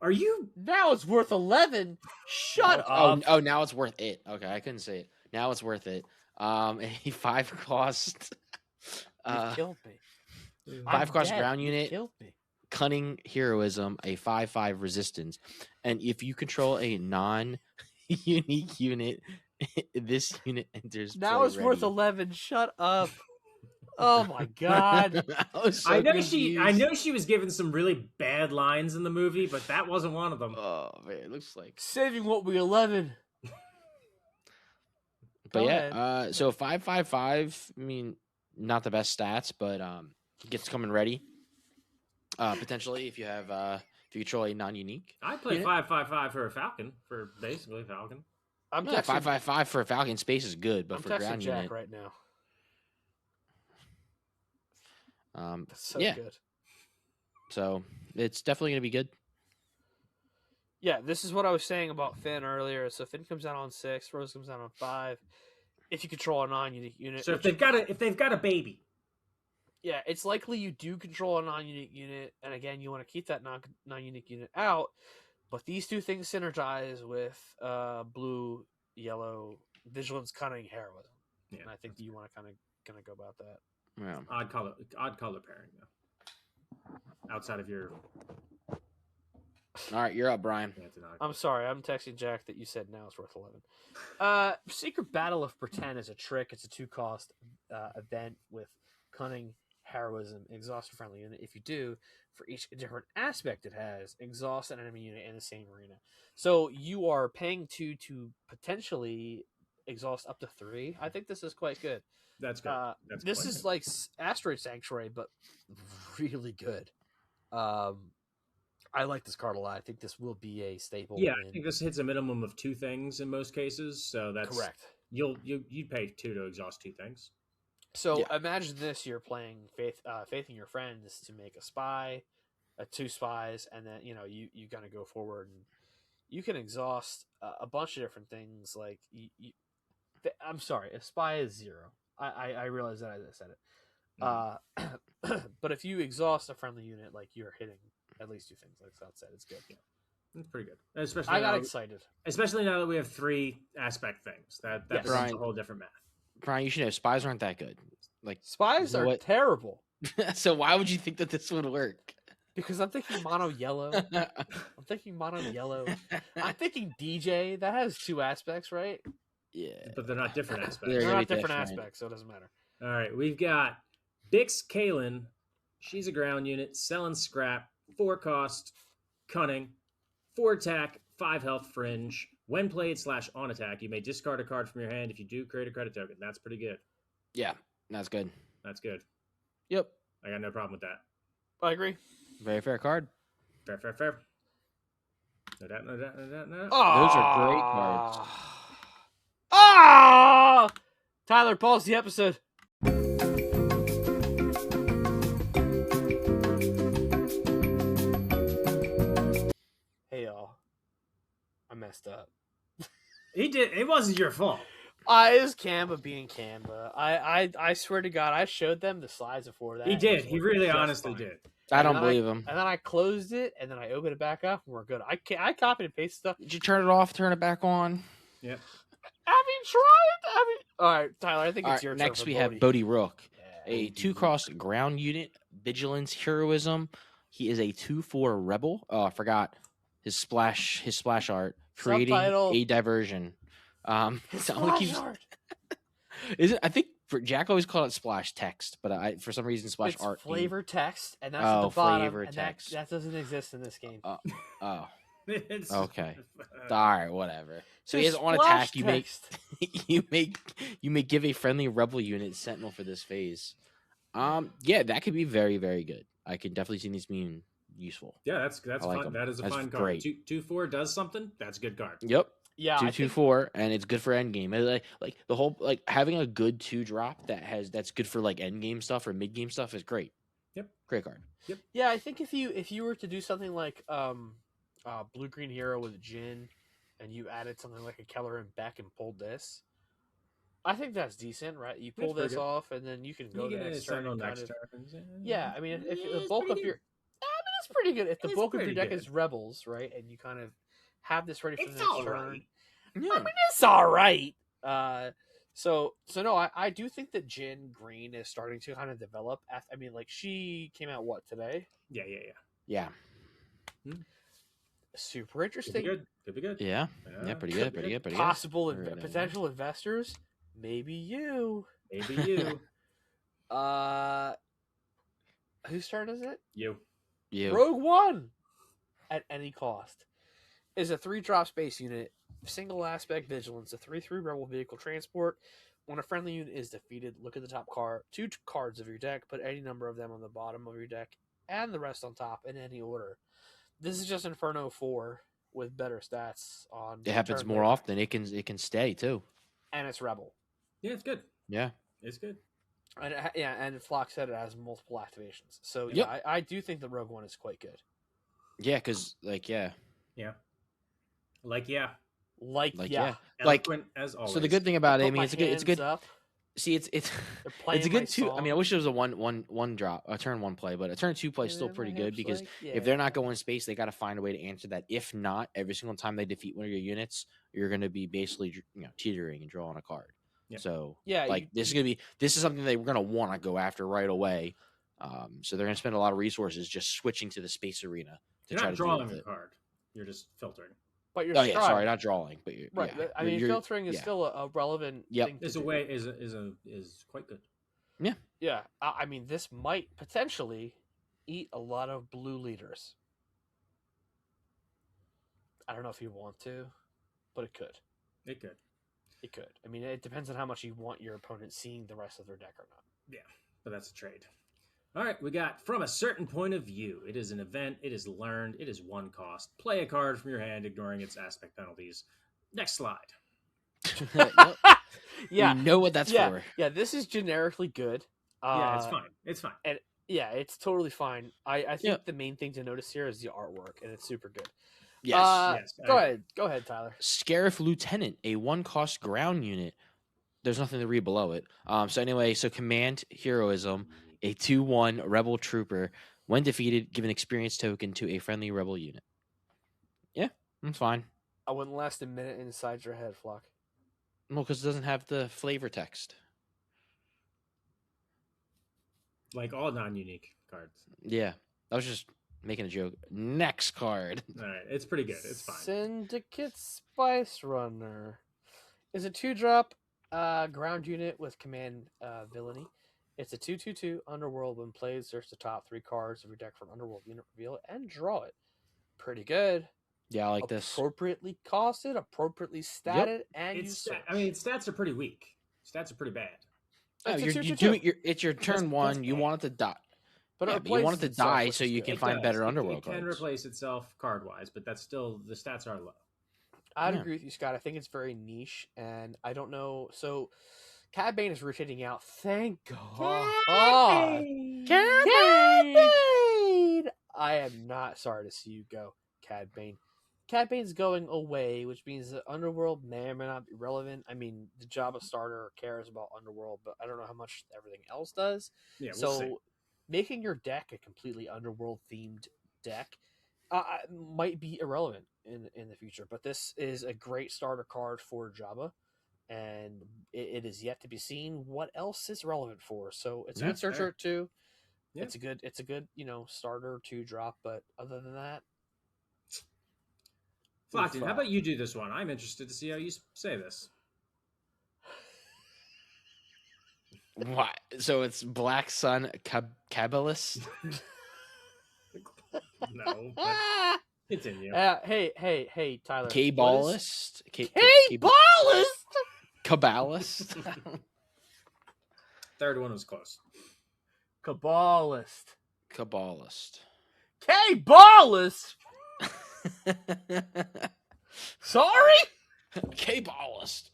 Speaker 2: Are you?
Speaker 1: Now it's worth 11. Shut
Speaker 3: Oh,
Speaker 1: up.
Speaker 3: oh, now it's worth it. Okay, I couldn't say it. Now it's worth it. A 5-cost,
Speaker 1: You killed me.
Speaker 3: 5-cost
Speaker 1: I'm dead.
Speaker 3: ground
Speaker 1: You
Speaker 3: unit,
Speaker 1: killed me.
Speaker 3: cunning heroism, a 5/5 resistance, and if you control a non-unique unit, this unit enters.
Speaker 1: Now
Speaker 3: play
Speaker 1: it's worth
Speaker 3: ready.
Speaker 1: 11. Shut up. Oh my god.
Speaker 3: I was so
Speaker 2: I know
Speaker 3: confused.
Speaker 2: she was given some really bad lines in the movie, but that wasn't one of them.
Speaker 3: Oh man, it looks like.
Speaker 1: Saving what we 11.
Speaker 3: But
Speaker 1: Go
Speaker 3: yeah,
Speaker 1: ahead.
Speaker 3: so 555. I mean, not the best stats, but gets coming ready. Potentially, if you control a non-unique.
Speaker 2: I play
Speaker 1: unit.
Speaker 2: 555 for a Falcon, for basically Falcon.
Speaker 1: I'm
Speaker 3: Yeah,
Speaker 1: texting
Speaker 3: 555 for a Falcon space is good, but
Speaker 1: I'm
Speaker 3: for
Speaker 1: texting
Speaker 3: ground
Speaker 1: Jack
Speaker 3: unit,
Speaker 1: right now. That's so
Speaker 3: yeah.
Speaker 1: good.
Speaker 3: So it's definitely gonna be good.
Speaker 1: Yeah, this is what I was saying about Finn earlier. So Finn comes out on 6, Rose comes out on 5. If you control a non-unique unit,
Speaker 2: So if they've got a baby,
Speaker 1: yeah, it's likely you do control a non-unique unit, and again, you want to keep that non-unique unit out. But these two things synergize with blue, yellow, vigilance, cunning, heroism.
Speaker 2: yeah,
Speaker 1: And I think you want to kind of go about that.
Speaker 3: Yeah.
Speaker 2: odd color pairing though. Outside of your,
Speaker 3: All right, you're up, Brian.
Speaker 2: yeah, it's an odd
Speaker 1: I'm
Speaker 2: color.
Speaker 1: sorry, I'm texting Jack that you said now it's worth 11. Secret Battle of Pretend is a trick. It's a 2-cost event with cunning, heroism, exhaust a friendly unit. If you do, for each different aspect it has, exhaust an enemy unit in the same arena. So you are paying 2 to potentially exhaust up to 3. I think this is quite good.
Speaker 2: That's good. That's
Speaker 1: This
Speaker 2: quite
Speaker 1: is
Speaker 2: good.
Speaker 1: like Asteroid Sanctuary, but really good. I like this card a lot. I think this will be a staple.
Speaker 2: Yeah, I think this hits a minimum of 2 things in most cases. So that's
Speaker 1: correct.
Speaker 2: You'd pay 2 to exhaust 2 things.
Speaker 1: So
Speaker 3: Yeah.
Speaker 1: imagine this: you're playing faith in your friends to make a spy, 2 spies, and then you kind of go forward and you can exhaust a bunch of different things. Like I'm sorry, a spy is 0. I realize that as I said it. But if you exhaust a friendly unit, like you're hitting at least 2 things. Like Scott said, it's good.
Speaker 2: Yeah. It's pretty good, especially
Speaker 1: I got excited.
Speaker 2: Especially now that we have 3 aspect things. That
Speaker 1: Yes.
Speaker 2: becomes
Speaker 3: Brian.
Speaker 2: a whole different math.
Speaker 3: Brian, you should know spies aren't that good. Like,
Speaker 1: Spies
Speaker 3: you know
Speaker 1: are
Speaker 3: what?
Speaker 1: terrible
Speaker 3: So why would you think that this would work?
Speaker 1: because I'm thinking mono yellow. I'm thinking mono yellow. I'm thinking DJ. That has 2 aspects, right?
Speaker 3: Yeah.
Speaker 2: But they're not different aspects.
Speaker 3: They're
Speaker 1: They're
Speaker 3: gonna
Speaker 1: not
Speaker 3: be
Speaker 1: different
Speaker 3: different.
Speaker 1: aspects, so it doesn't matter.
Speaker 2: All right, we've got Bix Kalen. She's a ground unit, selling scrap, 4 cost, cunning, 4 attack, 5 health, fringe. When played / on attack, you may discard a card from your hand. If you do, create a credit token. That's pretty good.
Speaker 3: Yeah, that's good.
Speaker 2: That's good.
Speaker 3: Yep.
Speaker 2: I got no problem with that.
Speaker 1: I agree.
Speaker 3: Very fair card.
Speaker 2: Fair. No doubt.
Speaker 3: Those are great cards.
Speaker 1: Ah! Tyler, pause the episode. Hey y'all, I messed up.
Speaker 2: He did. It wasn't your fault.
Speaker 1: It was Canva being Canva. I swear to God, I showed them the slides before that.
Speaker 2: He
Speaker 1: and
Speaker 2: did.
Speaker 1: it was
Speaker 2: He
Speaker 1: working
Speaker 2: really
Speaker 1: just
Speaker 2: honestly
Speaker 1: fine.
Speaker 2: did.
Speaker 3: I don't
Speaker 1: then
Speaker 3: believe him.
Speaker 1: And then I closed it, and then I opened it back up, and we're good. I copied and pasted stuff.
Speaker 3: Did you turn it off, turn it back on?
Speaker 2: Yep.
Speaker 1: Have you tried? All right, Tyler, I think
Speaker 3: All
Speaker 1: it's
Speaker 3: right,
Speaker 1: your turn.
Speaker 3: next
Speaker 1: for
Speaker 3: we
Speaker 1: Bodhi.
Speaker 3: have Bodhi Rook,
Speaker 1: Yeah.
Speaker 3: a 2-cost ground unit, vigilance, heroism. He is a 2/4 rebel. Oh, I forgot his splash art, creating
Speaker 1: Subtitle.
Speaker 3: a diversion. Someone keeps.
Speaker 1: Splash art.
Speaker 3: Is it? I think for Jack always called it splash text, but I for some reason splash
Speaker 1: It's
Speaker 3: art.
Speaker 1: flavor text, and that's
Speaker 3: Oh,
Speaker 1: at the bottom.
Speaker 3: flavor
Speaker 1: And
Speaker 3: text.
Speaker 1: that doesn't exist in this game.
Speaker 3: Oh,
Speaker 2: It's-
Speaker 3: okay. All right, whatever. So he
Speaker 1: It's
Speaker 3: has on
Speaker 1: splash
Speaker 3: attack.
Speaker 1: text.
Speaker 3: You may give a friendly rebel unit sentinel for this phase. Yeah, that could be very, very good. I can definitely see these being useful.
Speaker 2: Yeah, that's
Speaker 3: I like
Speaker 2: fun.
Speaker 3: 'em.
Speaker 2: That is a
Speaker 3: That's
Speaker 2: fun card.
Speaker 3: great.
Speaker 2: 2/4 does something. That's a good card.
Speaker 3: Yep.
Speaker 1: Yeah,
Speaker 3: 2/4, and it's good for end game. Like the whole having a good 2-drop that's good for like end game stuff or mid game stuff is great.
Speaker 2: Yep.
Speaker 3: Great card.
Speaker 1: Yeah, I think if you were to do something like blue green hero with Jin, and you added something like a Keller and Beck and pulled this, I think that's decent, right? You pull
Speaker 2: That's pretty
Speaker 1: this
Speaker 2: good.
Speaker 1: off, and then you can go
Speaker 2: You
Speaker 1: the
Speaker 2: get
Speaker 1: next
Speaker 2: it
Speaker 1: turn. And
Speaker 2: next
Speaker 1: kind of,
Speaker 2: turn.
Speaker 1: yeah, I mean, if the
Speaker 2: it's
Speaker 1: bulk
Speaker 2: pretty
Speaker 1: of your,
Speaker 2: good.
Speaker 1: it's pretty good. If the
Speaker 2: It's
Speaker 1: bulk of your
Speaker 2: pretty
Speaker 1: deck
Speaker 2: good.
Speaker 1: is rebels, right, and you kind of have this ready for
Speaker 2: It's
Speaker 1: the next
Speaker 2: all
Speaker 1: turn.
Speaker 2: right.
Speaker 3: Yeah.
Speaker 1: I mean, it's all right. So no, I do think that Jin Green is starting to kind of develop. I mean, like she came out today?
Speaker 2: Yeah.
Speaker 3: Yeah.
Speaker 1: Super
Speaker 2: Could be
Speaker 1: interesting.
Speaker 2: good. Could be good.
Speaker 3: Yeah. Yeah. Pretty good. Pretty good. Pretty good.
Speaker 1: Possible
Speaker 3: Very nice.
Speaker 1: potential investors, maybe you.
Speaker 2: Maybe you.
Speaker 1: Whose turn is it?
Speaker 2: You.
Speaker 1: Rogue One, at any cost, is a 3-drop space unit, single aspect vigilance, a 3/3 rebel vehicle transport. When a friendly unit is defeated, look at the top card, 2 cards of your deck, put any number of them on the bottom of your deck, and the rest on top in any order. This is just Inferno 4 with better stats on.
Speaker 3: It happens
Speaker 1: turn
Speaker 3: more
Speaker 1: later.
Speaker 3: often. It can stay too.
Speaker 1: And it's rebel.
Speaker 2: Yeah, it's good.
Speaker 3: Yeah.
Speaker 2: It's good.
Speaker 1: And and Flock said it has multiple activations. So
Speaker 3: Yep.
Speaker 1: yeah, I do think the Rogue One is quite good.
Speaker 3: Yeah, because yeah.
Speaker 2: Yeah. Like yeah.
Speaker 3: Eloquent
Speaker 2: as always.
Speaker 3: So the good thing about it, I mean, it's a good.
Speaker 1: Up.
Speaker 3: See, it's
Speaker 1: They're
Speaker 3: it's
Speaker 1: playing
Speaker 3: a
Speaker 1: my
Speaker 3: good two. I mean, I
Speaker 1: song.
Speaker 3: wish it was a one drop, a turn 1 play, but a turn 2 play is still pretty good because if they're not going space, they got to find a way to answer that. If not, every single time they defeat one of your units, you're going to be basically teetering and drawing a card.
Speaker 2: Yep.
Speaker 3: So
Speaker 1: Yeah,
Speaker 3: this is something they were going to want to go after right away. So they're going to spend a lot of resources just switching to the space arena to
Speaker 2: You're
Speaker 3: try
Speaker 2: not
Speaker 3: to deal
Speaker 2: drawing
Speaker 3: with
Speaker 2: a
Speaker 3: it.
Speaker 2: card. You're just filtering.
Speaker 1: but you're
Speaker 3: Oh yeah, sorry, not drawing, but you're
Speaker 1: right.
Speaker 3: Yeah,
Speaker 1: I mean,
Speaker 3: you're,
Speaker 1: filtering is still a relevant.
Speaker 3: Yep.
Speaker 1: thing to
Speaker 2: Is a
Speaker 1: do.
Speaker 2: way is quite good.
Speaker 1: Yeah, I mean, this might potentially eat a lot of blue leaders. I don't know if you want to, but it could.
Speaker 2: It could.
Speaker 1: It could. I mean, it depends on how much you want your opponent seeing the rest of their deck or not.
Speaker 2: Yeah, but that's a trade. All right, we got from a certain point of view. It is an event. It is learned. It is 1 cost. Play a card from your hand, ignoring its aspect penalties. Next slide.
Speaker 1: Yeah,
Speaker 3: we know what that's for.
Speaker 1: Yeah, this is generically good.
Speaker 2: Yeah, it's fine. It's fine.
Speaker 1: And yeah, it's totally fine. I think the main thing to notice here is the artwork, and it's super good.
Speaker 3: Yes.
Speaker 1: Yes. Go ahead, Tyler.
Speaker 3: Scarif Lieutenant, a 1-cost ground unit. There's nothing to read below it. So command heroism, a 2/1 rebel trooper. When defeated, give an experience token to a friendly rebel unit. Yeah, that's fine.
Speaker 1: I wouldn't last a minute inside your head, Flock.
Speaker 3: Well, because it doesn't have the flavor text.
Speaker 2: Like all non-unique cards.
Speaker 3: Yeah, I was just making a joke. Next card.
Speaker 2: All right, it's pretty good. It's fine.
Speaker 1: Syndicate Spice Runner is a 2-drop ground unit with command villainy. It's a 2/2/2 Underworld. When played, search the top 3 cards of your deck from Underworld unit, reveal it, and draw it. Pretty good.
Speaker 3: Yeah, I like this.
Speaker 1: Appropriately costed, appropriately statted, and
Speaker 2: its stats are pretty weak. Stats are pretty bad.
Speaker 3: Oh, it's your turn 1. You want it to die. But you want it to die so you can find better Underworld cards.
Speaker 2: It can replace itself card-wise, but that's still, the stats are low.
Speaker 1: I'd agree with you, Scott. I think it's very niche, and I don't know. So, Cad Bane is rotating out. Thank God. Cad Bane! I am not sorry to see you go, Cad Bane. Cad Bane's going away, which means that Underworld may or may not be relevant. I mean, the Jabba starter cares about Underworld, but I don't know how much everything else does.
Speaker 2: Yeah, we'll see.
Speaker 1: Making your deck a completely Underworld-themed deck might be irrelevant in the future, but this is a great starter card for Jabba, and it is yet to be seen what else it's relevant for. So it's a good searcher too. Yeah. It's a good starter 2-drop, but other than that,
Speaker 2: Flockton, how about you do this one? I'm interested to see how you say this.
Speaker 3: What? So it's Black Sun Kabbalist?
Speaker 2: No. Continue.
Speaker 1: Hey, Tyler.
Speaker 3: Kabbalist?
Speaker 1: Kabbalist?
Speaker 3: Kabbalist?
Speaker 2: Third one was close.
Speaker 1: Kabbalist.
Speaker 3: K-ballist.
Speaker 1: Sorry?
Speaker 3: K-ballist.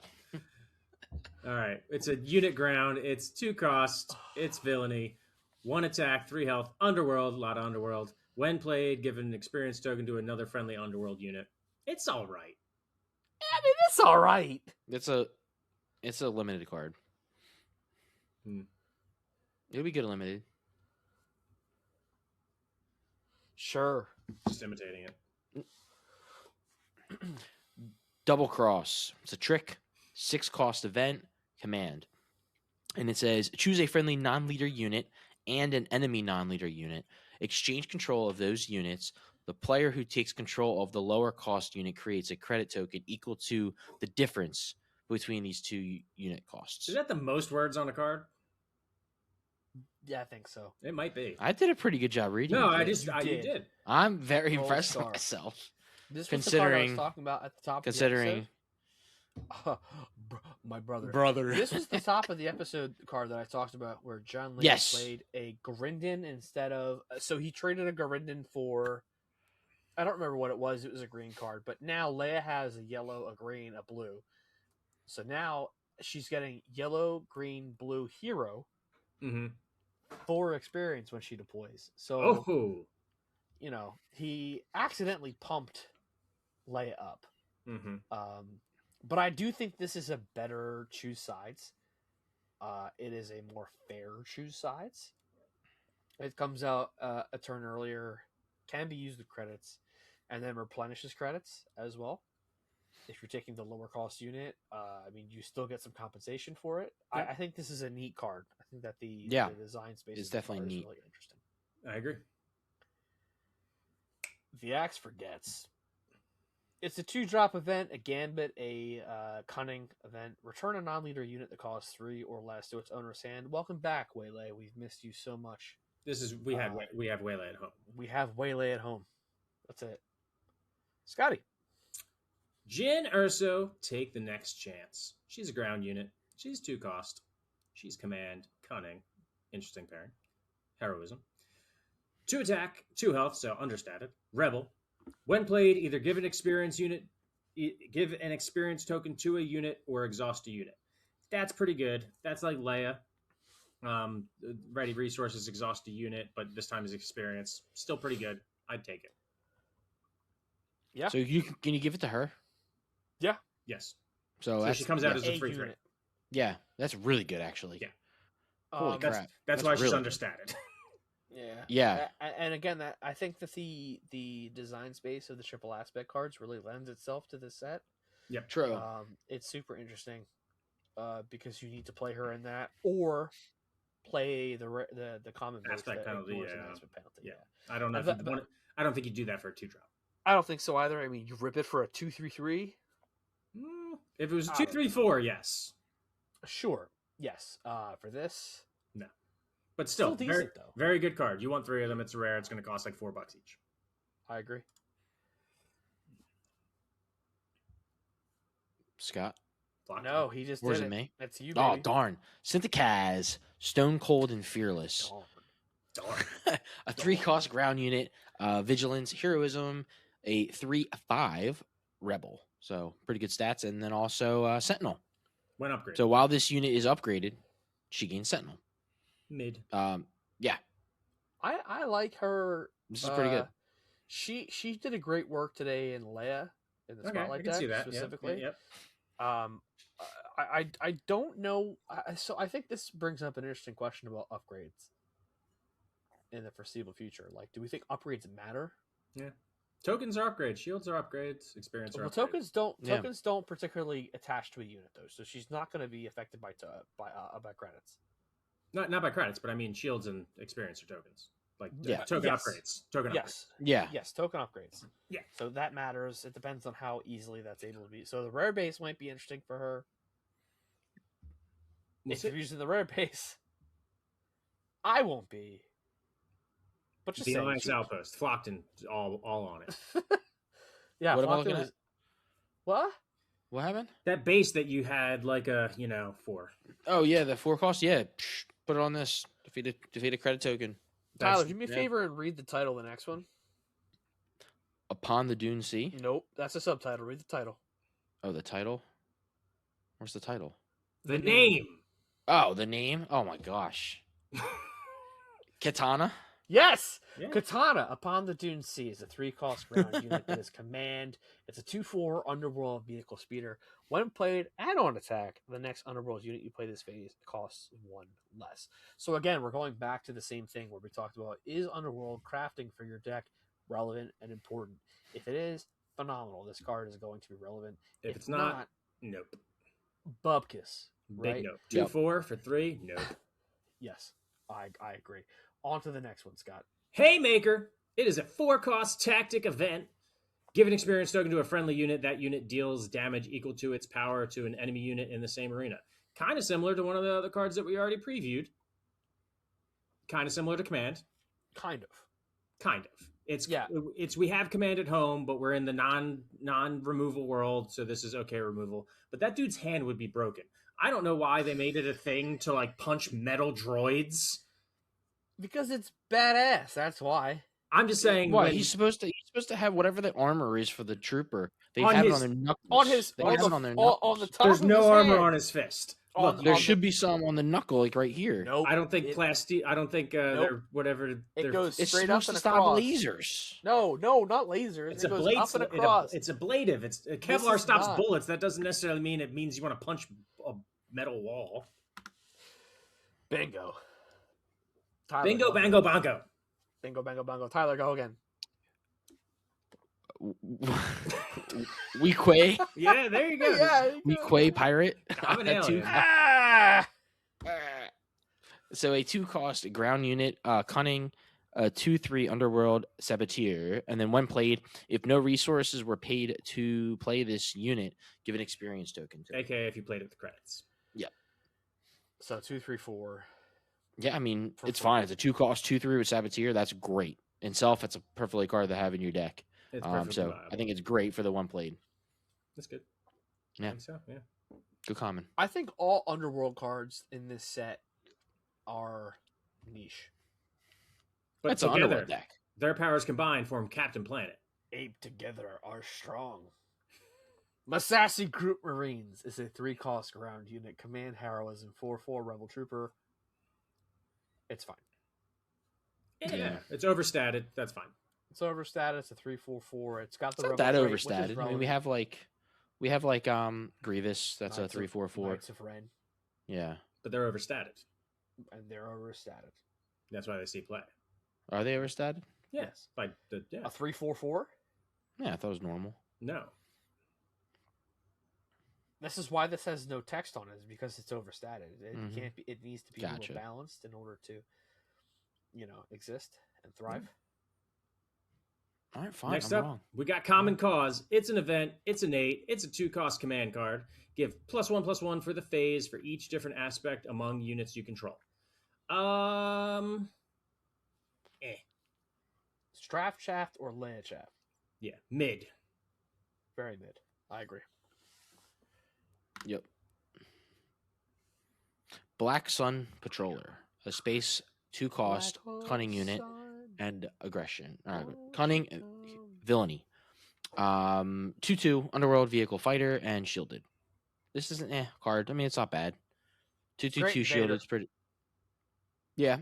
Speaker 2: All right. It's a unit ground. It's 2 cost. It's villainy. 1 attack, 3 health. Underworld. A lot of Underworld. When played, give an experience token to another friendly Underworld unit. It's all right.
Speaker 1: I mean, it's all right.
Speaker 3: It's a limited card. It'll be good limited.
Speaker 1: Sure.
Speaker 2: Just imitating it.
Speaker 3: Double Cross. It's a trick. 6-cost event. Command. And it says, choose a friendly non-leader unit and an enemy non-leader unit. Exchange control of those units. The player who takes control of the lower cost unit creates a credit token equal to the difference between these 2 unit costs.
Speaker 2: Is that the most words on a card?
Speaker 1: Yeah, I think so.
Speaker 2: It might be.
Speaker 3: I did a pretty good job reading.
Speaker 2: No,
Speaker 3: it.
Speaker 2: you did.
Speaker 3: I'm very
Speaker 1: Gold
Speaker 3: impressed
Speaker 1: star.
Speaker 3: with myself.
Speaker 1: This was the card I was
Speaker 3: Considering-
Speaker 1: talking about at the top of
Speaker 3: Considering
Speaker 1: the episode. My brother.
Speaker 3: brother,
Speaker 1: This was the top of the episode card that I talked about where John Lee
Speaker 3: Yes.
Speaker 1: played a Grindin instead of... So he traded a Grindin for... I don't remember what it was. It was a green card. But now Leia has a yellow, a green, a blue. So now she's getting yellow, green, blue hero
Speaker 2: Mm-hmm.
Speaker 1: 4 experience when she deploys. So,
Speaker 2: Oh.
Speaker 1: you know, he accidentally pumped Leia up.
Speaker 2: Mm-hmm.
Speaker 1: But I do think this is a better choose sides. It is a more fair choose sides. It comes out a turn earlier, can be used with credits, and then replenishes credits as well. If you're taking the lower cost unit, I mean, you still get some compensation for it.
Speaker 2: Yep.
Speaker 1: I think this is a neat card. I think that the design space
Speaker 3: It's
Speaker 1: of the
Speaker 3: definitely
Speaker 1: card is
Speaker 3: neat.
Speaker 1: really interesting.
Speaker 2: I agree.
Speaker 1: The Axe Forgets. It's a 2-drop event, a Gambit, a Cunning event. Return a non-leader unit that costs 3 or less to its owner's hand. Welcome back, Waylay. We've missed you so much.
Speaker 2: We have Waylay at home.
Speaker 1: We have Waylay at home. That's it. Scotty.
Speaker 2: Jin Urso, take the next chance. She's a ground unit. She's 2 cost. She's command, cunning. Interesting pairing. Heroism. 2 attack, 2 health, so understated. Rebel. When played, either give an experience token to a unit or exhaust a unit. That's pretty good. That's like Leia. Ready resources, exhaust a unit, but this time is experience. Still pretty good. I'd take it.
Speaker 1: Yeah.
Speaker 3: So can you give it to her?
Speaker 2: Yes.
Speaker 3: So,
Speaker 2: So
Speaker 3: that's,
Speaker 2: she comes out as a
Speaker 1: A
Speaker 2: 3/3.
Speaker 1: unit.
Speaker 3: yeah, that's really good actually.
Speaker 2: Yeah.
Speaker 3: Holy
Speaker 1: Um,
Speaker 3: crap.
Speaker 2: That's
Speaker 3: That's
Speaker 2: why she's
Speaker 3: really
Speaker 2: understated.
Speaker 1: Yeah.
Speaker 3: Yeah.
Speaker 1: And again, that I think that the design space of the triple aspect cards really lends itself to this set.
Speaker 3: True.
Speaker 1: It's super interesting because you need to play her in that or play the common base
Speaker 2: Aspect
Speaker 1: that
Speaker 2: penalty,
Speaker 1: ignores an
Speaker 2: yeah.
Speaker 1: aspect penalty.
Speaker 2: Yeah. I don't know.
Speaker 1: But-
Speaker 2: I don't think you do that for a 2-drop.
Speaker 1: I don't think so either. I mean, you rip it for a 2/3/3.
Speaker 2: If it was a
Speaker 1: I
Speaker 2: 2/3/4, yes.
Speaker 1: Sure. Yes. For this,
Speaker 2: No. But still,
Speaker 1: Still
Speaker 2: very,
Speaker 1: decent, though.
Speaker 2: very good card. You want 3 of them. It's rare. It's going to cost like $4 each.
Speaker 1: I agree.
Speaker 3: Scott.
Speaker 2: Block
Speaker 1: No, he just
Speaker 3: Or is
Speaker 1: did
Speaker 3: it me?
Speaker 1: That's you,
Speaker 3: Oh,
Speaker 1: baby.
Speaker 3: darn. Synthicaz, Stone Cold and Fearless.
Speaker 1: Darn.
Speaker 3: A 3-cost ground unit, Vigilance, Heroism, a 3/5 Rebel. So pretty good stats. And then also Sentinel.
Speaker 2: When upgrade.
Speaker 3: So while this unit is upgraded, she gains Sentinel.
Speaker 2: Mid.
Speaker 3: Yeah,
Speaker 1: I like her.
Speaker 3: this is pretty good.
Speaker 1: She did a great work today in Leia in the
Speaker 2: Okay, I
Speaker 1: spotlight
Speaker 2: can see
Speaker 1: deck
Speaker 2: that.
Speaker 1: specifically.
Speaker 2: Yep.
Speaker 1: I don't know. So I think this brings up an interesting question about upgrades in the foreseeable future. Like, do we think upgrades matter?
Speaker 2: Tokens are upgrades. Shields are upgrades. Experience are
Speaker 1: Well,
Speaker 2: upgrades.
Speaker 1: tokens don't particularly attach to a unit though, so she's not going to be affected by credits.
Speaker 2: Not by credits, but I mean shields and experience are tokens. Like
Speaker 3: Yeah.
Speaker 2: token
Speaker 1: Yes.
Speaker 2: upgrades. Token
Speaker 1: Yes,
Speaker 3: Yeah.
Speaker 1: yes, token upgrades.
Speaker 2: Yeah.
Speaker 1: So that matters. It depends on how easily that's able to be. So the rare base might be interesting for her.
Speaker 2: We'll
Speaker 1: If
Speaker 2: see.
Speaker 1: you're using the rare base, I won't be. But just
Speaker 2: The
Speaker 1: saying,
Speaker 2: Alliance Outpost. Flockton all on it.
Speaker 1: yeah.
Speaker 3: What am I
Speaker 1: Flockton
Speaker 3: looking
Speaker 1: is-
Speaker 3: at?
Speaker 1: What?
Speaker 3: What happened?
Speaker 2: That base that you had like a, 4.
Speaker 3: Oh, yeah, the 4-cost. Yeah, put it on this. Defeat a credit token.
Speaker 1: Tyler, do me a
Speaker 3: yeah.
Speaker 1: favor and read the title of the next one.
Speaker 3: Upon the Dune Sea.
Speaker 1: Nope, that's a subtitle. Read the title.
Speaker 3: Oh, the title? Where's the title?
Speaker 2: The name.
Speaker 3: Oh, the name? Oh, my gosh. Katana?
Speaker 1: Yes!
Speaker 2: Yeah.
Speaker 1: Katana, Upon the Dune Sea, is a 3-cost ground unit that is command. It's a 2/4 underworld vehicle speeder. When played and on attack, the next underworld unit you play this phase costs 1 less. So again, we're going back to the same thing where we talked about, is underworld crafting for your deck relevant and important? If it is, phenomenal. This card is going to be relevant.
Speaker 2: If it's not, nope.
Speaker 1: Bubkiss.
Speaker 2: Big
Speaker 1: Right?
Speaker 2: nope.
Speaker 3: Yep.
Speaker 2: 2/4 for 3, nope.
Speaker 1: Yes, I agree. On to the next one, Scott.
Speaker 2: Haymaker. It is a 4-cost tactic event. Give an experience token to a friendly unit. That unit deals damage equal to its power to an enemy unit in the same arena. Kind of similar to one of the other cards that we already previewed. kind of similar to command.
Speaker 1: Kind of.
Speaker 2: It's we have command at home, but we're in the non removal world, so this is okay removal. But that dude's hand would be broken. I don't know why they made it a thing to like punch metal droids.
Speaker 1: Because it's badass. That's why.
Speaker 2: I'm just saying.
Speaker 3: What he's supposed to have whatever the armor is for the trooper. They have it on their knuckles.
Speaker 1: On his
Speaker 3: They have it on their knuckles.
Speaker 1: on the top.
Speaker 2: There's
Speaker 1: of
Speaker 2: no
Speaker 1: his
Speaker 2: armor
Speaker 1: hand.
Speaker 2: on his fist.
Speaker 1: On-
Speaker 3: There
Speaker 1: on
Speaker 3: should
Speaker 1: the-
Speaker 3: be some on the knuckle, like right here.
Speaker 1: Nope.
Speaker 2: I don't think plastic. I don't think they're whatever.
Speaker 1: It goes
Speaker 3: It's
Speaker 1: straight up
Speaker 3: supposed
Speaker 1: and
Speaker 3: to stop
Speaker 1: across.
Speaker 3: lasers.
Speaker 1: No, not lasers.
Speaker 2: It's
Speaker 1: it
Speaker 2: a
Speaker 1: goes
Speaker 2: blade.
Speaker 1: up and across.
Speaker 2: It's ablative. It's Kevlar
Speaker 1: is
Speaker 2: stops
Speaker 1: not.
Speaker 2: bullets. That doesn't necessarily mean it means you want to punch a metal wall.
Speaker 1: Bingo. Tyler,
Speaker 2: Bingo,
Speaker 1: go
Speaker 2: bango,
Speaker 1: again.
Speaker 2: bongo.
Speaker 1: Bingo, bango, bongo. Tyler, go again.
Speaker 3: Weequay.
Speaker 2: Yeah, there you go.
Speaker 1: Yeah. you go.
Speaker 3: Weequay pirate.
Speaker 2: I'm an
Speaker 3: A two-
Speaker 2: alien.
Speaker 1: Ah!
Speaker 3: So a 2-cost ground unit, cunning, 2/3 underworld saboteur, and then when played, if no resources were paid to play this unit, give an experience token to it.
Speaker 2: AKA if you played it with the credits.
Speaker 1: So 2, 3, 4.
Speaker 3: Yeah, I mean
Speaker 1: For
Speaker 3: it's
Speaker 1: free.
Speaker 3: fine. It's a 2-cost 2/3 with saboteur. That's great. In self, it's a perfectly card to have in your deck.
Speaker 2: It's perfectly
Speaker 3: So
Speaker 2: viable.
Speaker 3: I think it's great for the one played.
Speaker 2: That's good.
Speaker 3: Yeah.
Speaker 2: I think so, yeah.
Speaker 3: Good common.
Speaker 1: I think all underworld cards in this set are niche.
Speaker 2: But
Speaker 3: That's an
Speaker 2: together,
Speaker 3: underworld deck.
Speaker 2: their powers combined form Captain Planet.
Speaker 1: Ape together are strong. Massassi Group Marines is a 3-cost ground unit. Command heroism 4/4 Rebel Trooper. It's fine.
Speaker 2: Yeah. It's overstated. That's fine.
Speaker 1: It's overstated. It's a 3/4/4. It's got the
Speaker 3: It's not
Speaker 1: Rebel
Speaker 3: that
Speaker 1: trait, which is
Speaker 3: overstated. I mean, we
Speaker 1: relevant.
Speaker 3: have like Grievous. That's a
Speaker 1: Knights of-
Speaker 3: 3/4/4.
Speaker 1: Knights of Ren,
Speaker 3: Yeah.
Speaker 2: But they're overstated.
Speaker 1: and they're overstated.
Speaker 2: That's why they see play.
Speaker 3: Are they overstated?
Speaker 1: Yes.
Speaker 2: Like
Speaker 1: A 3/4/4.
Speaker 3: Yeah, I thought it was normal.
Speaker 2: No.
Speaker 1: This is why this has no text on it, is because it's overstated. It
Speaker 3: Mhm.
Speaker 1: can't be. It needs to be a
Speaker 3: Gotcha.
Speaker 1: little balanced in order to, exist and thrive.
Speaker 3: All right, fine.
Speaker 2: Next
Speaker 3: I'm
Speaker 2: up,
Speaker 3: wrong.
Speaker 2: we got Common Cause. It's an event. It's innate. It's a 2-cost command card. Give +1/+1 for the phase for each different aspect among units you control.
Speaker 1: Straft shaft or land shaft.
Speaker 2: Yeah, mid.
Speaker 1: Very mid. I agree.
Speaker 3: Yep. Black Sun Patroller, a space 2-cost cunning unit and aggression. Cunning, villainy. 2/2 underworld vehicle fighter and shielded. This is an card. I mean, it's not bad. 2/2
Speaker 1: Great
Speaker 3: shielded.
Speaker 1: Vader.
Speaker 3: It's pretty. Yeah.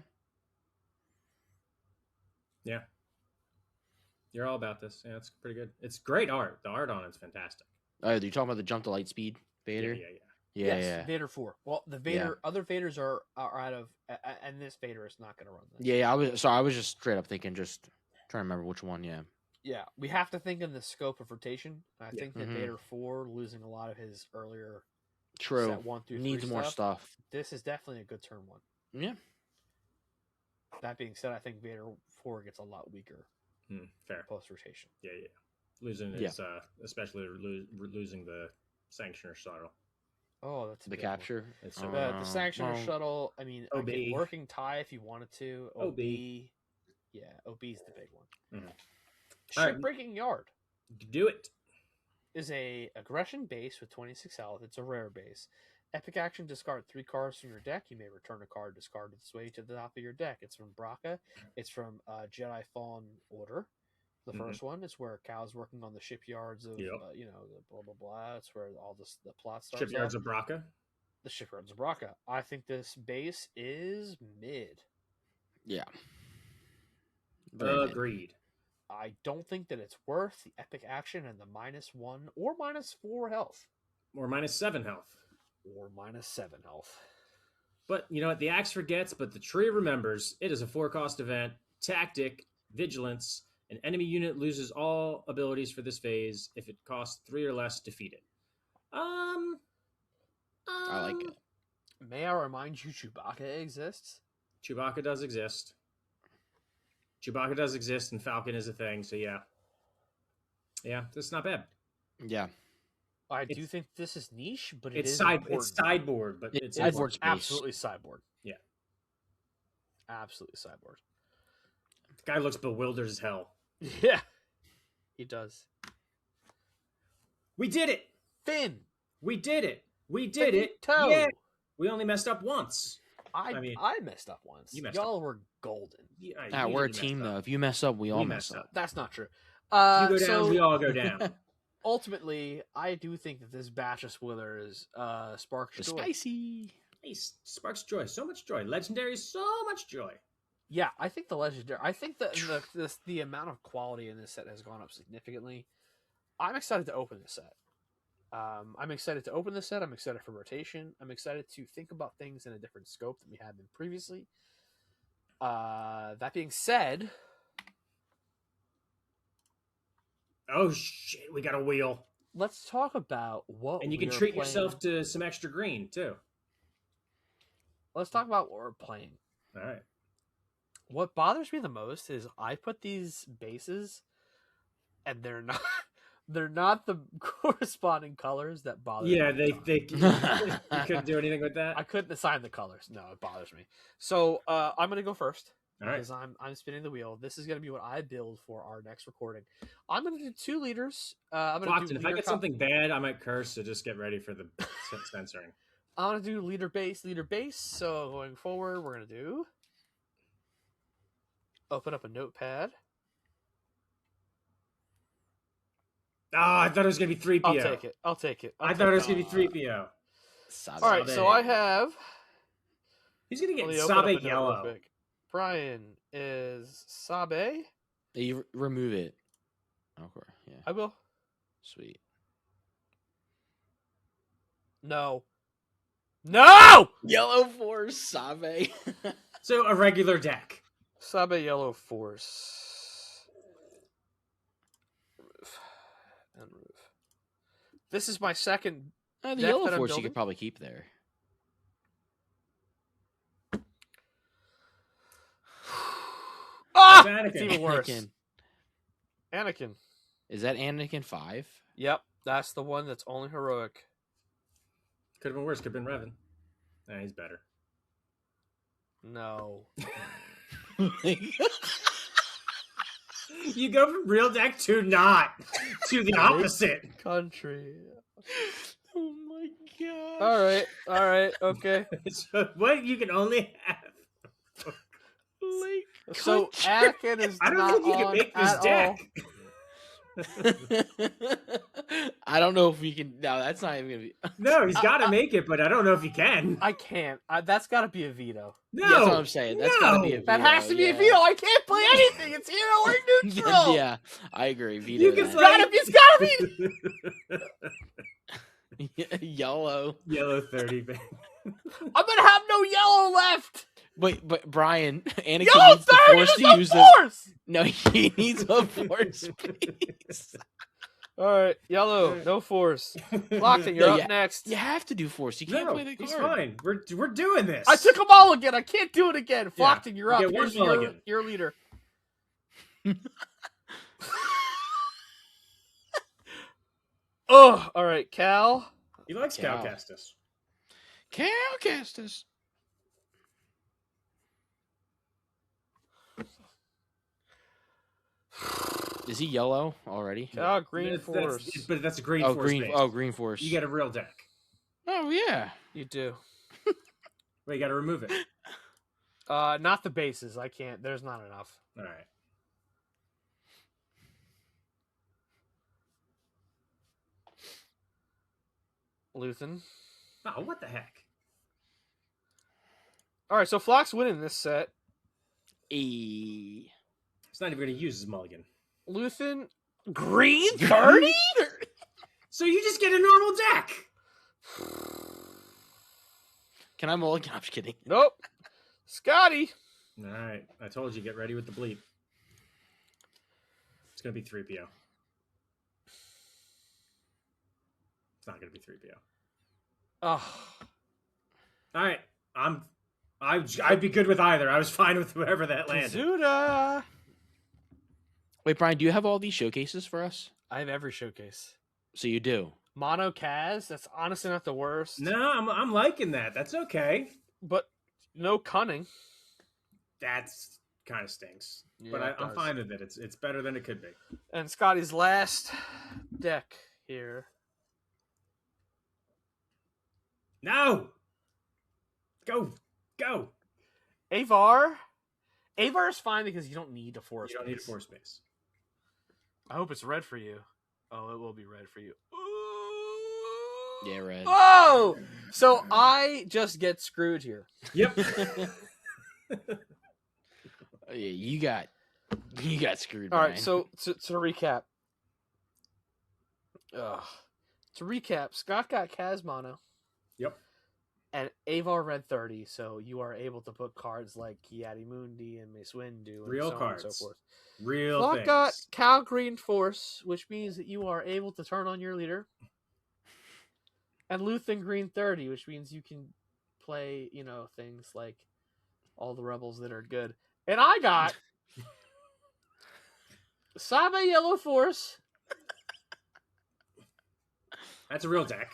Speaker 2: Yeah. You're all about this. Yeah, it's pretty good. It's great art. The art on it's fantastic.
Speaker 3: You're talking about the jump to light speed Vader?
Speaker 2: Yeah.
Speaker 3: Yeah,
Speaker 1: Yes,
Speaker 3: yeah.
Speaker 1: Vader 4. Well, the Vader, other Vaders are out of, and this Vader is not going to run this.
Speaker 3: Yeah, I was just straight up thinking, just trying to remember which one. Yeah.
Speaker 1: Yeah, we have to think in the scope of rotation. I
Speaker 2: Yeah.
Speaker 1: think that
Speaker 3: Mhm.
Speaker 1: Vader 4, losing a lot of his earlier
Speaker 3: True.
Speaker 1: set 1 through 3
Speaker 3: Needs more stuff.
Speaker 1: This is definitely a good turn 1.
Speaker 3: Yeah.
Speaker 1: That being said, I think Vader 4 gets a lot weaker
Speaker 2: Fair.
Speaker 1: post rotation.
Speaker 2: Yeah. Losing
Speaker 3: Yeah.
Speaker 2: is especially losing the Sanctioner shuttle.
Speaker 1: Oh, that's a
Speaker 3: The
Speaker 1: big one.
Speaker 3: capture.
Speaker 2: It's so
Speaker 1: The Sanctioner
Speaker 3: well,
Speaker 1: shuttle. I mean,
Speaker 2: OB.
Speaker 1: working tie if you wanted to.
Speaker 2: OB.
Speaker 1: Yeah, OB's the big one.
Speaker 2: Mhm. All right.
Speaker 1: Shipbreaking Yard
Speaker 2: do it.
Speaker 1: is a aggression base with 26 health. It's a rare base. Epic action: discard 3 cards from your deck. You may return a card discarded this way to the top of your deck. It's from Braca. It's from Jedi Fallen Order. The first one is where Cal's working on the shipyards of,
Speaker 2: Yep.
Speaker 1: the blah blah blah. It's where all the plot starts.
Speaker 2: Shipyards
Speaker 1: off.
Speaker 2: of Braca.
Speaker 1: The shipyards of Braca. I think this base is mid.
Speaker 3: Yeah. Very mid.
Speaker 2: Agreed.
Speaker 1: I don't think that it's worth the epic action and the -1 or -4 health
Speaker 2: Or -7 health.
Speaker 1: or -7 health.
Speaker 2: But you know what? The axe forgets, but the tree remembers. It is a 4-cost event. Tactic, vigilance. An enemy unit loses all abilities for this phase. If it costs 3 or less, defeat it.
Speaker 3: I like it.
Speaker 1: May I remind you, Chewbacca exists?
Speaker 2: Chewbacca does exist. Chewbacca does exist, and Falcon is a thing. So yeah, this is not bad.
Speaker 3: Yeah.
Speaker 1: I do
Speaker 2: It's-
Speaker 1: think this is niche, but
Speaker 2: It's
Speaker 1: is
Speaker 2: it's
Speaker 1: important.
Speaker 2: sideboard, but
Speaker 3: It-
Speaker 2: it's
Speaker 3: sideboard's
Speaker 2: important.
Speaker 3: base.
Speaker 1: Absolutely sideboard.
Speaker 2: Yeah.
Speaker 1: absolutely cyborg.
Speaker 2: The guy looks bewildered as hell.
Speaker 1: Yeah, he does.
Speaker 2: We did it!
Speaker 1: Finn,
Speaker 2: We did it! We did it!
Speaker 1: Finito.
Speaker 2: Yeah! We only messed up once.
Speaker 1: I
Speaker 2: mean,
Speaker 1: messed up once.
Speaker 2: you messed
Speaker 1: Y'all were golden.
Speaker 2: Yeah,
Speaker 3: We're a team, though. If you mess up, we all mess up.
Speaker 1: That's not true.
Speaker 2: You go down, we all go down.
Speaker 1: Ultimately, I do think that this batch of spoilers sparks joy.
Speaker 3: Spicy.
Speaker 2: Hey, sparks joy. So much joy. Legendaries, so much joy.
Speaker 1: Yeah, I think the legendary. I think that the amount of quality in this set has gone up significantly. I'm excited to open this set. I'm excited to open this set. I'm excited for rotation. I'm excited to think about things in a different scope than we had been previously. That being said,
Speaker 2: Oh shit, we got a wheel.
Speaker 1: let's talk about what.
Speaker 2: And you can
Speaker 1: we're
Speaker 2: treat
Speaker 1: playing.
Speaker 2: yourself to some extra green, too.
Speaker 1: Let's talk about what we're playing.
Speaker 2: All right.
Speaker 1: What bothers me the most is I put these bases, and they're not. They're not the corresponding colors that bother me.
Speaker 2: Yeah, you couldn't do anything with that?
Speaker 1: I couldn't assign the colors. No, it bothers me. So I'm gonna go first.
Speaker 2: All right.
Speaker 1: Because I'm spinning the wheel. This is gonna be what I build for our next recording. I'm gonna do 2 liters. I'm gonna do
Speaker 2: If I get something bad, I might curse, so just get ready for the censoring.
Speaker 1: I'm gonna do leader base. So going forward, we're gonna open up a notepad.
Speaker 2: Oh, I thought it was going to be 3PO.
Speaker 1: I'll take it.
Speaker 2: I thought it was going to be 3PO.
Speaker 1: All right, so I have.
Speaker 2: He's going to
Speaker 1: Let
Speaker 2: get
Speaker 1: me open up a
Speaker 2: Sabe
Speaker 1: note real
Speaker 2: yellow.
Speaker 1: quick. Brian is Sabe.
Speaker 3: You remove it. Okay, yeah.
Speaker 1: I will.
Speaker 3: Sweet.
Speaker 1: No.
Speaker 3: Yellow for Sabe.
Speaker 2: So a regular deck.
Speaker 1: Sabe Yellow Force. Remove. This is my second.
Speaker 3: The
Speaker 1: deck
Speaker 3: yellow
Speaker 1: that I'm
Speaker 3: force you
Speaker 1: building?
Speaker 3: could probably keep there.
Speaker 1: Ah!
Speaker 2: Anakin.
Speaker 1: It's even worse.
Speaker 3: Anakin.
Speaker 1: Anakin.
Speaker 3: Is that Anakin 5?
Speaker 1: Yep, that's the one that's only heroic.
Speaker 2: Could have been worse. Could have been Revan. Nah, he's better.
Speaker 1: No.
Speaker 2: You go from real deck to not. To the opposite.
Speaker 1: Country.
Speaker 3: Oh my god.
Speaker 1: All right, okay.
Speaker 2: So what you can only have.
Speaker 1: So Anakin is
Speaker 2: I don't
Speaker 1: not
Speaker 2: think you can
Speaker 1: on
Speaker 2: make this
Speaker 1: at
Speaker 2: deck.
Speaker 1: all.
Speaker 3: I don't know if we can. No, that's not even gonna be.
Speaker 2: No, he's got to make it, but I don't know if he can.
Speaker 1: I can't. That's got to be a veto.
Speaker 2: No,
Speaker 3: Yeah, that's what I'm saying. That's gotta be a veto.
Speaker 1: That has to be a veto. I can't play anything. It's hero or neutral.
Speaker 3: Yeah, I agree. Veto.
Speaker 2: You can
Speaker 3: that.
Speaker 1: It's gotta be.
Speaker 3: Yellow.
Speaker 2: Yellow 30.
Speaker 1: I'm gonna have no yellow left.
Speaker 3: But Brian, Anakin
Speaker 1: Yellow
Speaker 3: needs the
Speaker 1: 30
Speaker 3: force
Speaker 1: is
Speaker 3: to
Speaker 1: the
Speaker 3: use
Speaker 1: force.
Speaker 3: No, he needs a force piece.
Speaker 1: All right, yellow, no force. Lockton, you're up next.
Speaker 3: You have to do force. You can't
Speaker 2: No,
Speaker 3: play the card.
Speaker 2: he's fine. We're doing this.
Speaker 1: I took them all again. I can't do it again.
Speaker 2: Yeah.
Speaker 1: Flockton, you're up.
Speaker 2: Okay,
Speaker 1: Here's
Speaker 2: one mulligan.
Speaker 1: your leader. Oh, all right, Cal.
Speaker 2: He likes
Speaker 3: Cal.
Speaker 2: Cal Kestis.
Speaker 3: Cal Kestis. Is he yellow already?
Speaker 1: Cal, green force.
Speaker 2: But that's a green
Speaker 3: Oh,
Speaker 2: force.
Speaker 3: green.
Speaker 2: base.
Speaker 3: Oh, green force.
Speaker 2: You get a real deck.
Speaker 3: Oh yeah.
Speaker 1: You do.
Speaker 2: Well, you got to remove it.
Speaker 1: Not the bases. I can't. There's not enough.
Speaker 2: All right.
Speaker 1: Luthen.
Speaker 2: Oh, what the heck?
Speaker 1: All right, so Flock's winning this set.
Speaker 3: E.
Speaker 2: It's not even going to use his mulligan.
Speaker 1: Luthen, green 30?
Speaker 2: So you just get a normal deck.
Speaker 3: Can I mulligan? I'm just kidding.
Speaker 1: Nope. Scotty.
Speaker 2: All right. I told you, get ready with the bleep. It's going to be 3PO. It's not going to be 3PO.
Speaker 1: Oh.
Speaker 2: All right. I'd be good with either. I was fine with whoever that landed.
Speaker 1: Kazuda.
Speaker 3: Wait, Brian, do you have all these showcases for us?
Speaker 1: I have every showcase.
Speaker 3: So you do.
Speaker 1: Mono Kaz, that's honestly not the worst.
Speaker 2: No, I'm liking that. That's okay.
Speaker 1: But no cunning.
Speaker 2: That's kind of stinks.
Speaker 1: Yeah,
Speaker 2: But
Speaker 1: it
Speaker 2: I'm
Speaker 1: does.
Speaker 2: fine with it. It's better than it could be.
Speaker 1: And Scotty's last deck here.
Speaker 2: No! Go!
Speaker 1: Avar. Avar is fine because you don't need a force.
Speaker 2: You don't need a force space.
Speaker 1: I hope it's red for you. Oh, it will be red for you.
Speaker 3: Yeah, red.
Speaker 1: Oh! So I just get screwed here.
Speaker 2: Yep.
Speaker 3: Yeah, you got screwed.
Speaker 1: All right,
Speaker 3: Brian.
Speaker 1: so to recap. To recap, Scott got Kaz Mono.
Speaker 2: Yep.
Speaker 1: And Avar red 30, so you are able to put cards like Kiadi Mundi and Mace Windu and
Speaker 2: Real
Speaker 1: so
Speaker 2: cards.
Speaker 1: on and so forth.
Speaker 2: Real
Speaker 1: Flock
Speaker 2: things.
Speaker 1: got Cal Green Force, which means that you are able to turn on your leader. And Luthen Green 30, which means you can play, things like all the rebels that are good. And I got Sabe Yellow Force.
Speaker 2: That's a real deck.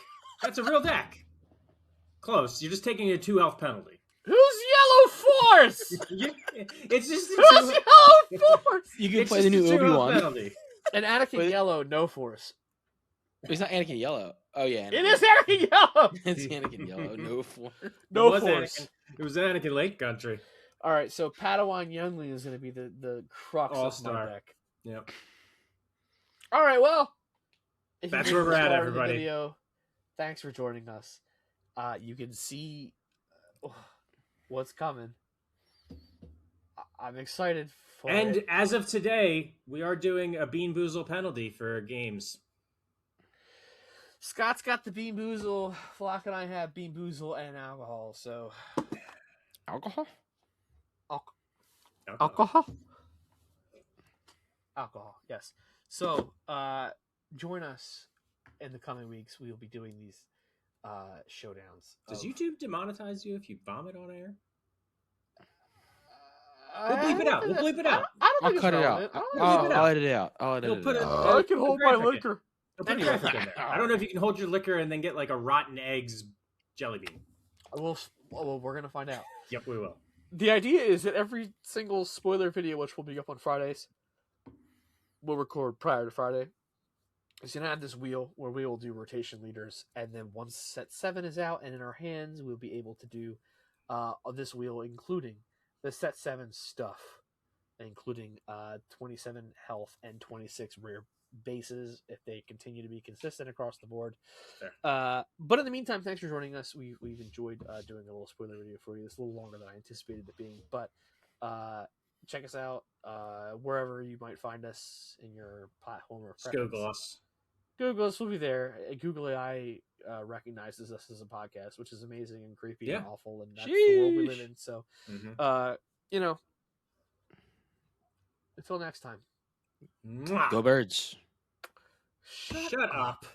Speaker 2: Close. You're just taking a 2 health penalty.
Speaker 1: Who's Yellow Force?
Speaker 2: It's just a
Speaker 1: Who's Yellow Force?
Speaker 3: you can
Speaker 2: it's
Speaker 3: play the
Speaker 2: just
Speaker 3: new
Speaker 2: a 2 health
Speaker 3: Obi-Wan.
Speaker 2: penalty.
Speaker 1: And Anakin
Speaker 3: Wait.
Speaker 1: Yellow, no Force.
Speaker 3: It's not Anakin Yellow. Oh yeah,
Speaker 1: It is Anakin Yellow.
Speaker 3: It's Anakin Yellow. No force.
Speaker 1: No
Speaker 2: It was
Speaker 1: Force.
Speaker 2: It was Anakin Lake Country.
Speaker 1: All right, so Padawan Youngling is going to be the crux of my
Speaker 2: All-star.
Speaker 1: deck.
Speaker 2: Yep.
Speaker 1: All right, well, if
Speaker 2: That's
Speaker 1: you
Speaker 2: where
Speaker 1: made
Speaker 2: we're
Speaker 1: it
Speaker 2: at,
Speaker 1: this far in the
Speaker 2: everybody.
Speaker 1: video, thanks for joining us. You can see what's coming. I'm excited for
Speaker 2: And
Speaker 1: it.
Speaker 2: as of today, we are doing a Bean Boozle penalty for games.
Speaker 1: Scott's got the Bean Boozle. Flock and I have Bean Boozle and alcohol. So
Speaker 3: Alcohol?
Speaker 1: alcohol, yes. So join us in the coming weeks. We will be doing these showdowns.
Speaker 2: Does
Speaker 1: of-
Speaker 2: YouTube demonetize you if you vomit on air?
Speaker 1: We'll
Speaker 2: bleep it out. We'll bleep it out.
Speaker 1: I don't
Speaker 3: I'll
Speaker 1: think
Speaker 3: cut
Speaker 1: it's
Speaker 3: it out.
Speaker 1: relevant. I don't think
Speaker 2: I'll
Speaker 1: it's
Speaker 2: leave it
Speaker 3: I'll
Speaker 2: out.
Speaker 3: edit it out. I'll edit
Speaker 2: You'll
Speaker 3: it
Speaker 2: put it-
Speaker 3: out.
Speaker 1: I can hold my
Speaker 2: graphic in.
Speaker 1: liquor.
Speaker 2: Put a
Speaker 1: Anyway.
Speaker 2: graphic in there. I don't know if you can hold your liquor and then get like a rotten eggs jelly bean.
Speaker 1: Well, we're gonna find out.
Speaker 2: Yep, we will.
Speaker 1: The idea is that every single spoiler video, which will be up on Fridays, we'll record prior to Friday. Is gonna have this wheel where we will do rotation leaders, and then once set 7 is out and in our hands, we'll be able to do this wheel, including the set 7 stuff, including 27 health and 26 rare bases if they continue to be consistent across the board. But in the meantime, thanks for joining us. We've enjoyed doing a little spoiler video for you. It's a little longer than I anticipated it being, but check us out wherever you might find us in your platform of
Speaker 2: Just
Speaker 1: preference.
Speaker 2: Google us.
Speaker 1: Google us, we'll be there. Google AI recognizes us as a podcast, which is amazing and creepy and
Speaker 2: Yeah.
Speaker 1: awful, and that's the world we live
Speaker 3: Sheesh.
Speaker 1: in. So,
Speaker 2: Mhm.
Speaker 1: until next time.
Speaker 2: Mwah.
Speaker 3: Go Birds.
Speaker 2: Shut up.